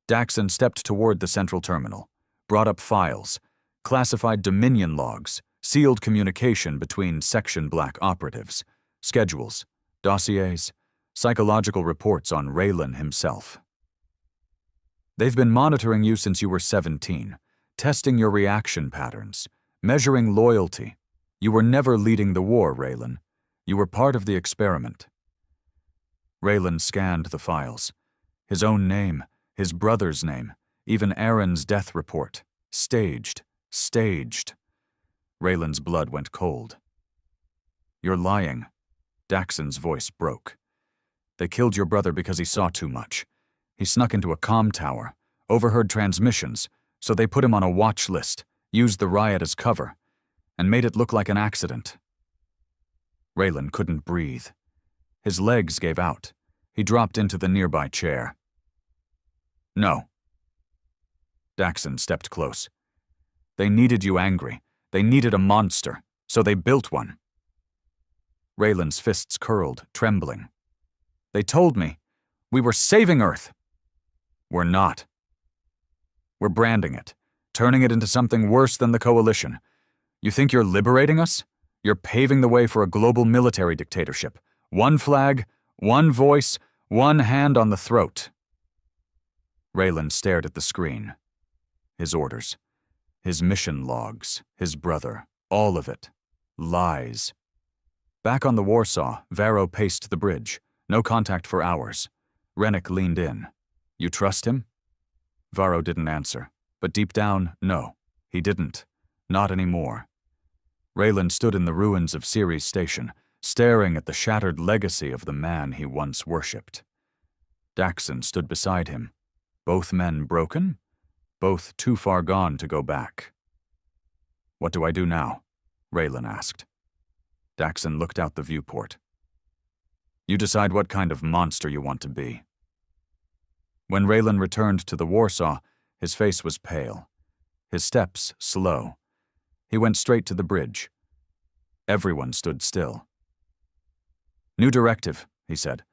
Daxon stepped toward the central terminal, brought up files, classified Dominion logs, sealed communication between Section Black operatives, schedules, dossiers, psychological reports on Raylan himself. "They've been monitoring you since you were 17, testing your reaction patterns, measuring loyalty. You were never leading the war, Raylan. You were part of the experiment." Raylan scanned the files. His own name, his brother's name, even Aaron's death report. Staged. Raylan's blood went cold. "You're lying." Daxon's voice broke. "They killed your brother because he saw too much. He snuck into a comm tower, overheard transmissions, so they put him on a watch list, used the riot as cover, and made it look like an accident." Raylan couldn't breathe. His legs gave out. He dropped into the nearby chair. "No." Daxon stepped close. "They needed you angry. They needed a monster, so they built one." Raylan's fists curled, trembling. "They told me. We were saving Earth." "We're not. We're branding it, turning it into something worse than the Coalition. You think you're liberating us? You're paving the way for a global military dictatorship. One flag, one voice, one hand on the throat." Raylan stared at the screen. His orders. His mission logs. His brother. All of it. Lies. Back on the Warsaw, Varro paced the bridge. No contact for hours. Rennick leaned in. "You trust him?" Varro didn't answer, but deep down, no, he didn't. Not anymore. Raylan stood in the ruins of Ceres Station, staring at the shattered legacy of the man he once worshipped. Daxon stood beside him. Both men broken? Both too far gone to go back. "What do I do now?" Raylan asked. Daxon looked out the viewport. "You decide what kind of monster you want to be." When Raylan returned to the Warsaw, his face was pale. His steps slow. He went straight to the bridge. Everyone stood still. "New directive," he said.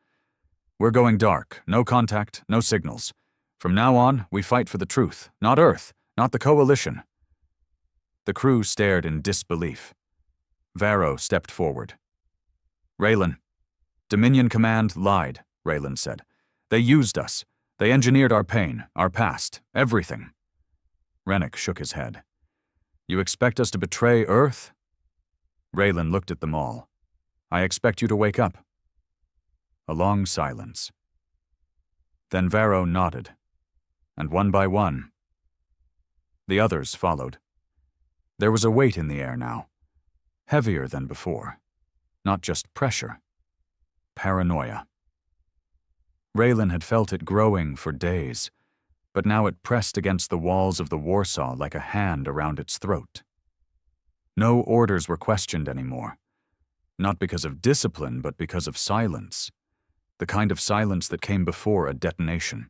"We're going dark. No contact, no signals. From now on, we fight for the truth, not Earth, not the Coalition." The crew stared in disbelief. Varro stepped forward. "Raylan, Dominion Command lied," Raylan said. "They used us. They engineered our pain, our past, everything." Rennick shook his head. "You expect us to betray Earth?" Raylan looked at them all. "I expect you to wake up." A long silence. Then Varro nodded, and one by one, The others followed. There was a weight in the air now, heavier than before. Not just pressure. Paranoia. Raylan had felt it growing for days, but now it pressed against the walls of the Warsaw like a hand around its throat. No orders were questioned anymore. Not because of discipline, but because of silence. The kind of silence that came before a detonation.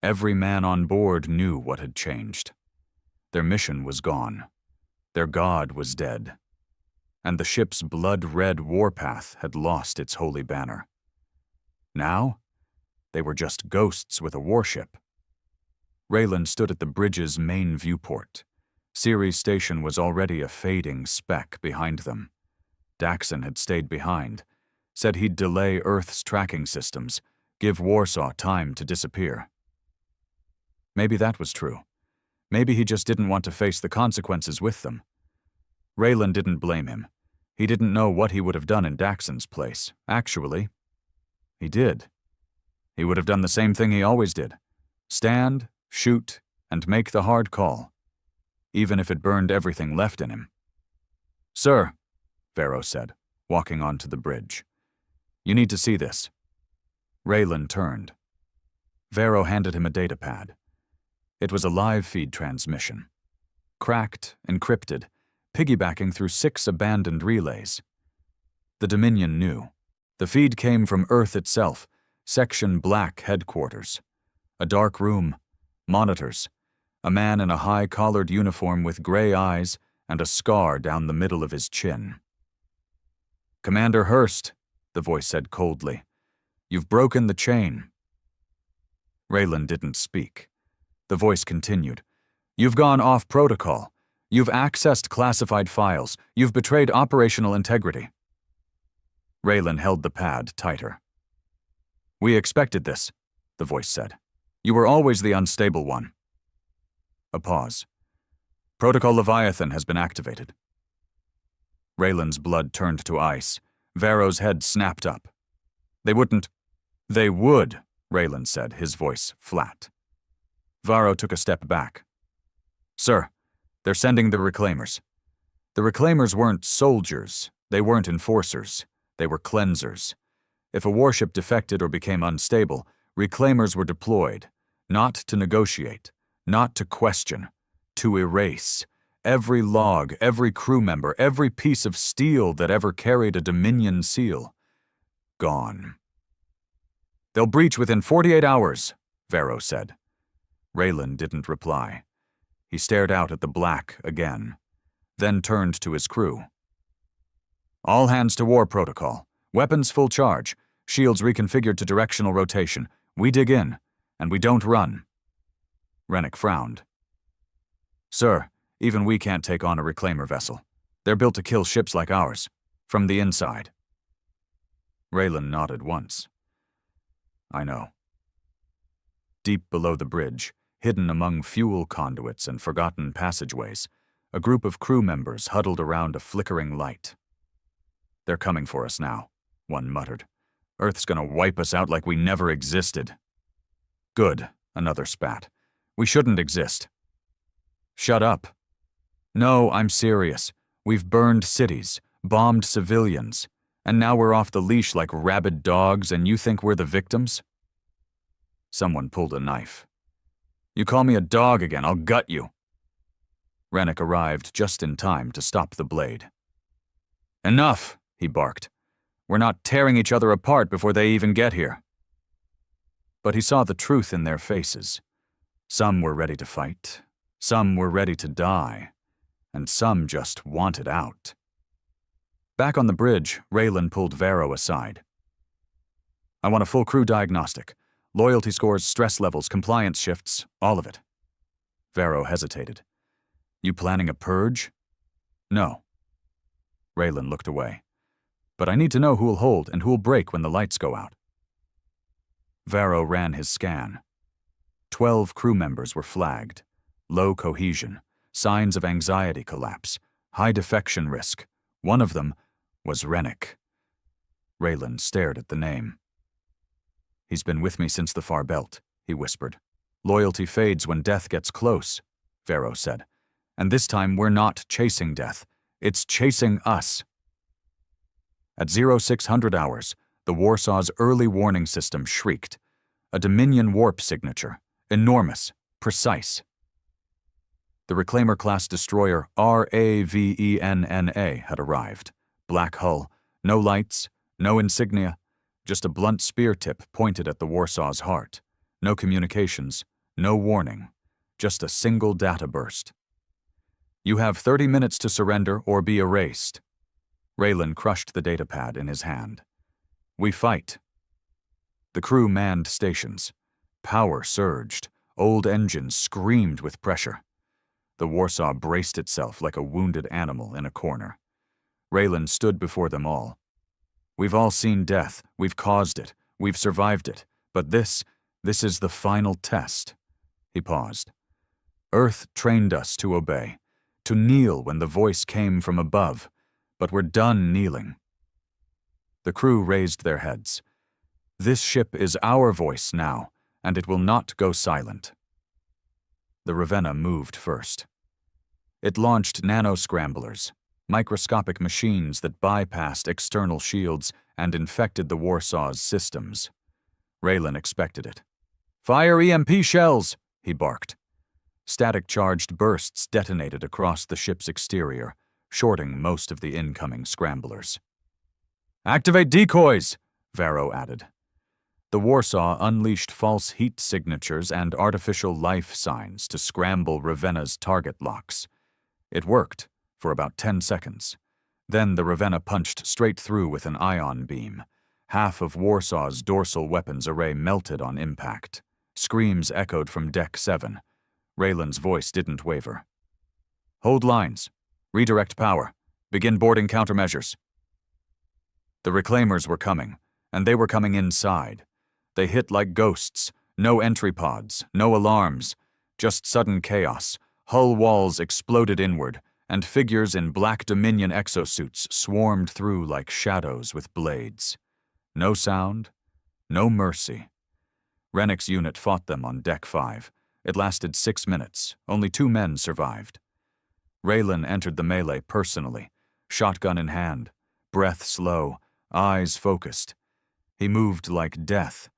Every man on board knew what had changed. Their mission was gone. Their god was dead. And the ship's blood-red warpath had lost its holy banner. Now, they were just ghosts with a warship. Raylan stood at the bridge's main viewport. Ceres Station was already a fading speck behind them. Daxon had stayed behind, said he'd delay Earth's tracking systems, give Warsaw time to disappear. Maybe that was true. Maybe he just didn't want to face the consequences with them. Raylan didn't blame him. He didn't know what he would have done in Daxon's place. Actually, he did. He would have done the same thing he always did. Stand, shoot, and make the hard call, even if it burned everything left in him. "Sir," Vero said, walking onto the bridge. "You need to see this." Raylan turned. Vero handed him a datapad. It was a live feed transmission. Cracked, encrypted, piggybacking through 6 abandoned relays. The Dominion knew. The feed came from Earth itself, Section Black headquarters. A dark room, monitors, a man in a high-collared uniform with gray eyes and a scar down the middle of his chin. "Commander Hurst," the voice said coldly, "you've broken the chain." Raylan didn't speak. The voice continued, "You've gone off protocol. You've accessed classified files. You've betrayed operational integrity." Raylan held the pad tighter. "We expected this," the voice said. "You were always the unstable one." A pause. "Protocol Leviathan has been activated." Raylan's blood turned to ice. Vero's head snapped up. "They wouldn't." "They would," Raylan said, his voice flat. Varo took a step back. "Sir, they're sending the reclaimers." The reclaimers weren't soldiers. They weren't enforcers. They were cleansers. If a warship defected or became unstable, reclaimers were deployed, not to negotiate, not to question, to erase. Every log, every crew member, every piece of steel that ever carried a Dominion seal. Gone. "They'll breach within 48 hours, Vero said. Raylan didn't reply. He stared out at the black again, then turned to his crew. "All hands to war protocol. Weapons full charge. Shields reconfigured to directional rotation. We dig in, and we don't run." Rennick frowned. "Sir, even we can't take on a reclaimer vessel. They're built to kill ships like ours, from the inside." Raylan nodded once. "I know." Deep below the bridge, hidden among fuel conduits and forgotten passageways, a group of crew members huddled around a flickering light. "They're coming for us now," one muttered. "Earth's gonna wipe us out like we never existed." "Good," another spat. "We shouldn't exist." "Shut up." "No, I'm serious. We've burned cities, bombed civilians, and now we're off the leash like rabid dogs, and you think we're the victims?" Someone pulled a knife. "You call me a dog again, I'll gut you." Rennick arrived just in time to stop the blade. "Enough," he barked. "We're not tearing each other apart before they even get here." But he saw the truth in their faces. Some were ready to fight, some were ready to die, and some just wanted out. Back on the bridge, Raylan pulled Vero aside. "I want a full crew diagnostic. Loyalty scores, stress levels, compliance shifts, all of it." Vero hesitated. "You planning a purge?" "No." Raylan looked away. "But I need to know who'll hold and who'll break when the lights go out." Vero ran his scan. 12 crew members were flagged. Low cohesion, signs of anxiety collapse, high defection risk. One of them was Rennick. Raylan stared at the name. "He's been with me since the far belt," he whispered. "Loyalty fades when death gets close. Vero said. "And this time we're not chasing death. It's chasing us." At 0600 hours, the Warsaw's early warning system shrieked. A Dominion warp signature, enormous, precise. The Reclaimer-class destroyer RAVENNA had arrived. Black hull, no lights, no insignia, just a blunt spear tip pointed at the Warsaw's heart. No communications, no warning, just a single data burst. "You have 30 minutes to surrender or be erased." Raylan crushed the datapad in his hand. "We fight." The crew manned stations. Power surged. Old engines screamed with pressure. The Warsaw braced itself like a wounded animal in a corner. Raylan stood before them all. "We've all seen death. We've caused it. We've survived it. But this is the final test." He paused. "Earth trained us to obey, to kneel when the voice came from above, but we're done kneeling." The crew raised their heads. "This ship is our voice now, and it will not go silent." The Ravenna moved first. It launched nano-scramblers, microscopic machines that bypassed external shields and infected the Warsaw's systems. Raylan expected it. "Fire EMP shells!" he barked. Static-charged bursts detonated across the ship's exterior, shorting most of the incoming scramblers. "Activate decoys!" Vero added. The Warsaw unleashed false heat signatures and artificial life signs to scramble Ravenna's target locks. It worked for about 10 seconds. Then the Ravenna punched straight through with an ion beam. Half of Warsaw's dorsal weapons array melted on impact. Screams echoed from Deck 7. Raylan's voice didn't waver. "Hold lines. Redirect power. Begin boarding countermeasures." The Reclaimers were coming, and they were coming inside. They hit like ghosts. No entry pods, no alarms. Just sudden chaos. Hull walls exploded inward, and figures in black Dominion exosuits swarmed through like shadows with blades. No sound, no mercy. Rennick's unit fought them on Deck 5. It lasted 6 minutes. Only 2 men survived. Raylan entered the melee personally, shotgun in hand, breath slow, eyes focused. He moved like death.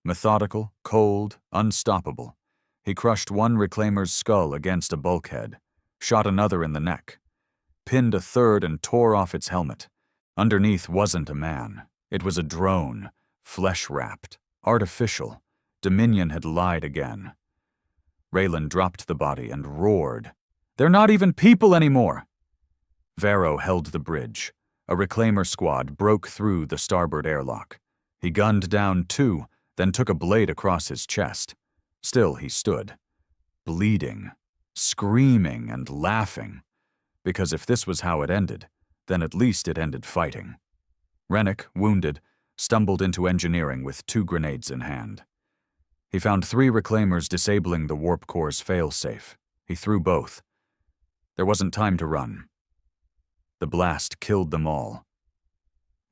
Methodical, cold, unstoppable. He crushed one Reclaimer's skull against a bulkhead, shot another in the neck, pinned a third and tore off its helmet. Underneath wasn't a man. It was a drone, flesh-wrapped, artificial. Dominion had lied again. Raylan dropped the body and roared. "They're not even people anymore!" Vero held the bridge. A Reclaimer squad broke through the starboard airlock. He gunned down 2, then took a blade across his chest. Still he stood, bleeding, screaming and laughing, because if this was how it ended, then at least it ended fighting. Rennick, wounded, stumbled into engineering with 2 grenades in hand. He found 3 Reclaimers disabling the warp core's failsafe. He threw both. There wasn't time to run. The blast killed them all.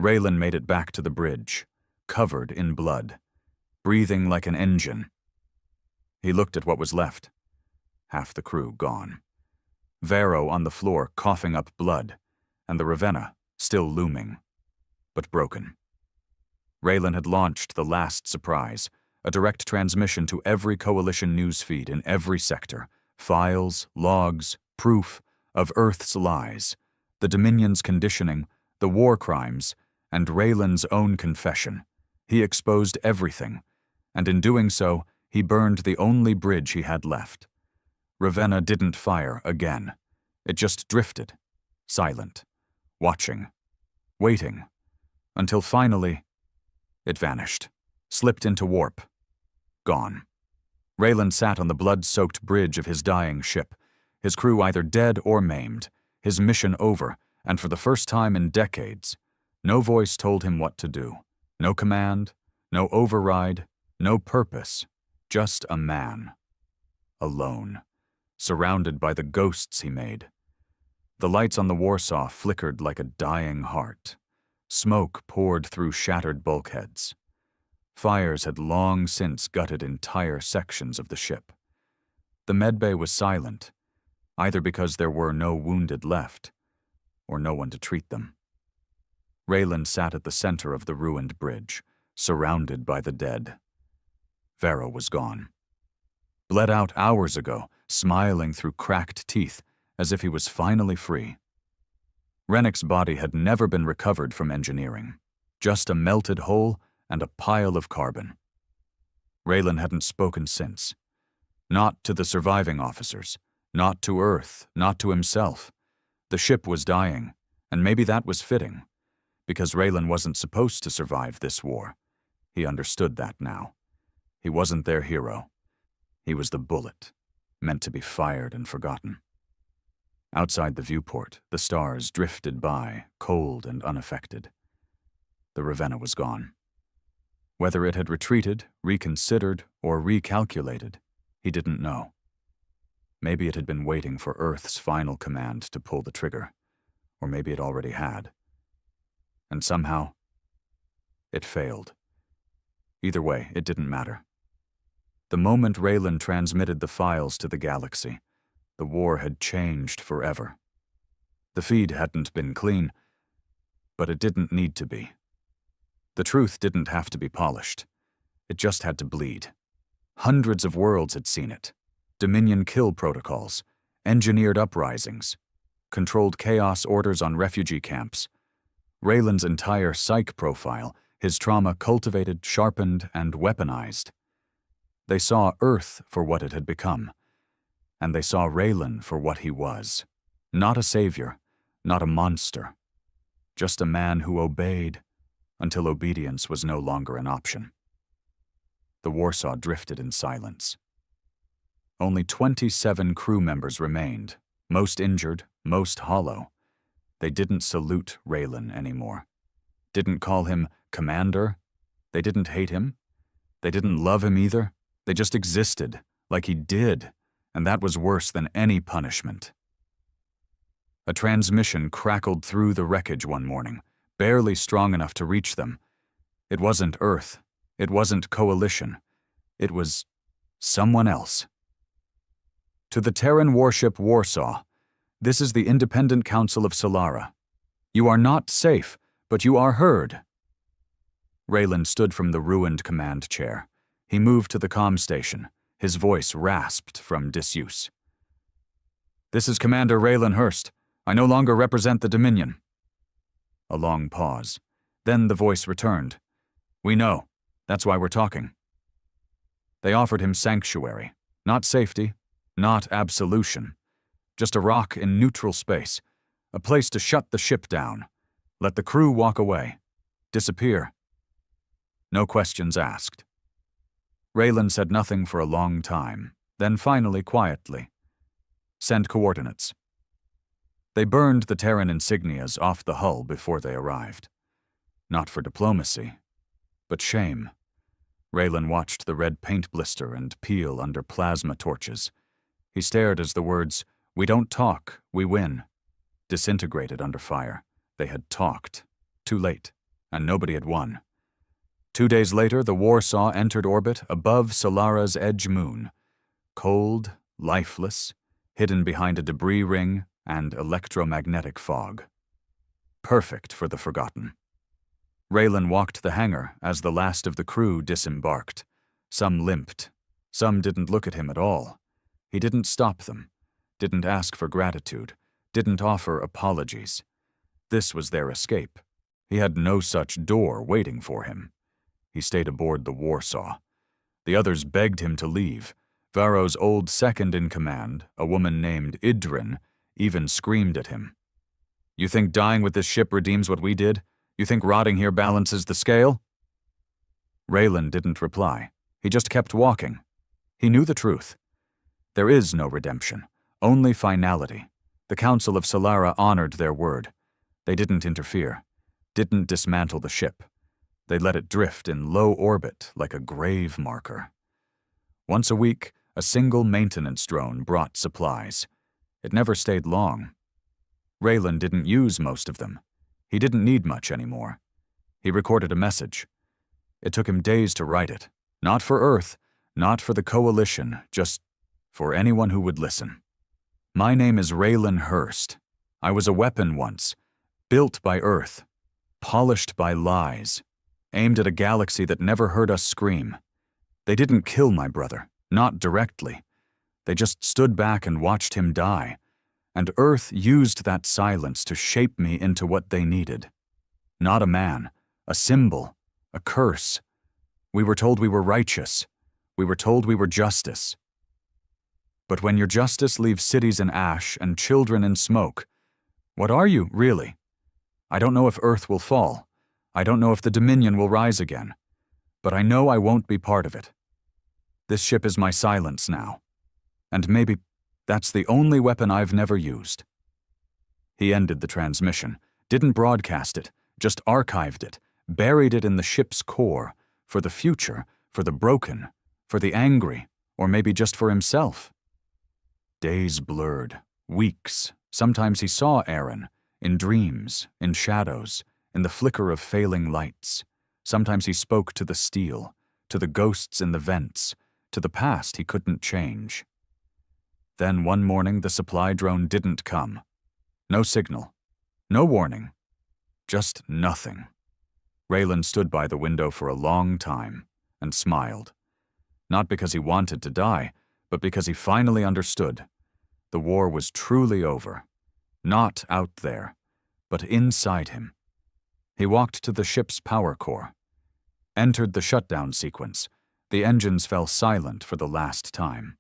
Raylan made it back to the bridge, covered in blood, breathing like an engine. He looked at what was left. Half the crew gone. Vero on the floor coughing up blood, and the Ravenna still looming, but broken. Raylan had launched the last surprise, a direct transmission to every Coalition newsfeed in every sector, files, logs, proof of Earth's lies, the Dominion's conditioning, the war crimes, and Raylan's own confession. He exposed everything, and in doing so, he burned the only bridge he had left. Ravenna didn't fire again. It just drifted, silent, watching, waiting, until finally, it vanished, slipped into warp, gone. Raylan sat on the blood-soaked bridge of his dying ship, his crew either dead or maimed, his mission over, and for the first time in decades, no voice told him what to do. No command, no override, no purpose, just a man. Alone, surrounded by the ghosts he made. The lights on the Warsaw flickered like a dying heart. Smoke poured through shattered bulkheads. Fires had long since gutted entire sections of the ship. The medbay was silent, either because there were no wounded left, or no one to treat them. Raylan sat at the center of the ruined bridge, surrounded by the dead. Varro was gone. Bled out hours ago, smiling through cracked teeth, as if he was finally free. Rennick's body had never been recovered from engineering, just a melted hole and a pile of carbon. Raylan hadn't spoken since. Not to the surviving officers, not to Earth, not to himself. The ship was dying, and maybe that was fitting, because Raylan wasn't supposed to survive this war. He understood that now. He wasn't their hero. He was the bullet, meant to be fired and forgotten. Outside the viewport, the stars drifted by, cold and unaffected. The Ravenna was gone. Whether it had retreated, reconsidered, or recalculated, he didn't know. Maybe it had been waiting for Earth's final command to pull the trigger, or maybe it already had. And somehow, it failed. Either way, it didn't matter. The moment Raylan transmitted the files to the galaxy, the war had changed forever. The feed hadn't been clean, but it didn't need to be. The truth didn't have to be polished. It just had to bleed. Hundreds of worlds had seen it. Dominion kill protocols, engineered uprisings, controlled chaos orders on refugee camps. Raylan's entire psych profile, his trauma cultivated, sharpened, and weaponized. They saw Earth for what it had become, and they saw Raylan for what he was. Not a savior, not a monster, just a man who obeyed until obedience was no longer an option. The Warsaw drifted in silence. Only 27 crew members remained, most injured, most hollow. They didn't salute Raylan anymore. Didn't call him commander. They didn't hate him. They didn't love him either. They just existed, like he did, and that was worse than any punishment. A transmission crackled through the wreckage one morning, barely strong enough to reach them. It wasn't Earth. It wasn't Coalition. It was someone else. To the Terran warship Warsaw, this is the Independent Council of Solara. You are not safe, but you are heard. Raylan stood from the ruined command chair. He moved to the comm station, his voice rasped from disuse. This is Commander Raylan Hurst. I no longer represent the Dominion. A long pause. Then the voice returned. We know. That's why we're talking. They offered him sanctuary, not safety, not absolution. Just a rock in neutral space, a place to shut the ship down, let the crew walk away, disappear. No questions asked. Raylan said nothing for a long time, then finally quietly, send coordinates. They burned the Terran insignias off the hull before they arrived. Not for diplomacy, but shame. Raylan watched the red paint blister and peel under plasma torches. He stared as the words, "We don't talk, we win," disintegrated under fire. They had talked. Too late, and nobody had won. 2 days later, the Warsaw entered orbit above Solara's edge moon. Cold, lifeless, hidden behind a debris ring and electromagnetic fog. Perfect for the forgotten. Raylan walked the hangar as the last of the crew disembarked. Some limped. Some didn't look at him at all. He didn't stop them, didn't ask for gratitude, didn't offer apologies. This was their escape. He had no such door waiting for him. He stayed aboard the Warsaw. The others begged him to leave. Varro's old second-in-command, a woman named Idrin, even screamed at him. You think dying with this ship redeems what we did? You think rotting here balances the scale? Raylan didn't reply. He just kept walking. He knew the truth. There is no redemption, only finality. The Council of Solara honored their word. They didn't interfere, didn't dismantle the ship. They let it drift in low orbit like a grave marker. Once a week, a single maintenance drone brought supplies. It never stayed long. Raylan didn't use most of them. He didn't need much anymore. He recorded a message. It took him days to write it. Not for Earth, not for the Coalition, just for anyone who would listen. My name is Raylan Hurst. I was a weapon once, built by Earth, polished by lies, aimed at a galaxy that never heard us scream. They didn't kill my brother, not directly. They just stood back and watched him die, and Earth used that silence to shape me into what they needed. Not a man, a symbol, a curse. We were told we were righteous. We were told we were justice. But when your justice leaves cities in ash and children in smoke, what are you, really? I don't know if Earth will fall. I don't know if the Dominion will rise again. But I know I won't be part of it. This ship is my silence now. And maybe that's the only weapon I've never used. He ended the transmission, didn't broadcast it, just archived it, buried it in the ship's core, for the future, for the broken, for the angry, or maybe just for himself. Days blurred, weeks. Sometimes he saw Aaron, in dreams, in shadows, in the flicker of failing lights. Sometimes he spoke to the steel, to the ghosts in the vents, to the past he couldn't change. Then one morning the supply drone didn't come. No signal, no warning, just nothing. Raylan stood by the window for a long time and smiled. Not because he wanted to die, but because he finally understood. The war was truly over. Not out there, but inside him. He walked to the ship's power core, entered the shutdown sequence. The engines fell silent for the last time.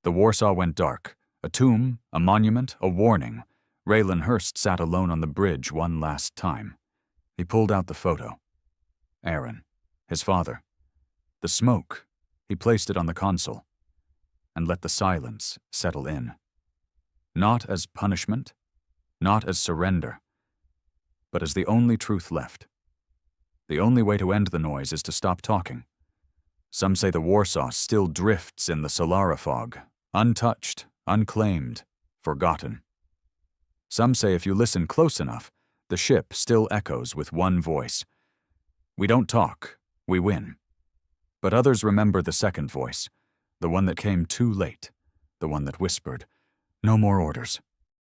The Warsaw went dark. A tomb, a monument, a warning. Raylan Hurst sat alone on the bridge one last time. He pulled out the photo. Aaron, his father. The smoke. He placed it on the console and let the silence settle in. Not as punishment, not as surrender, but as the only truth left. The only way to end the noise is to stop talking. Some say the Warsaw still drifts in the Solara fog, untouched, unclaimed, forgotten. Some say if you listen close enough, the ship still echoes with one voice. We don't talk, we win. But others remember the second voice, the one that came too late, the one that whispered, "No more orders.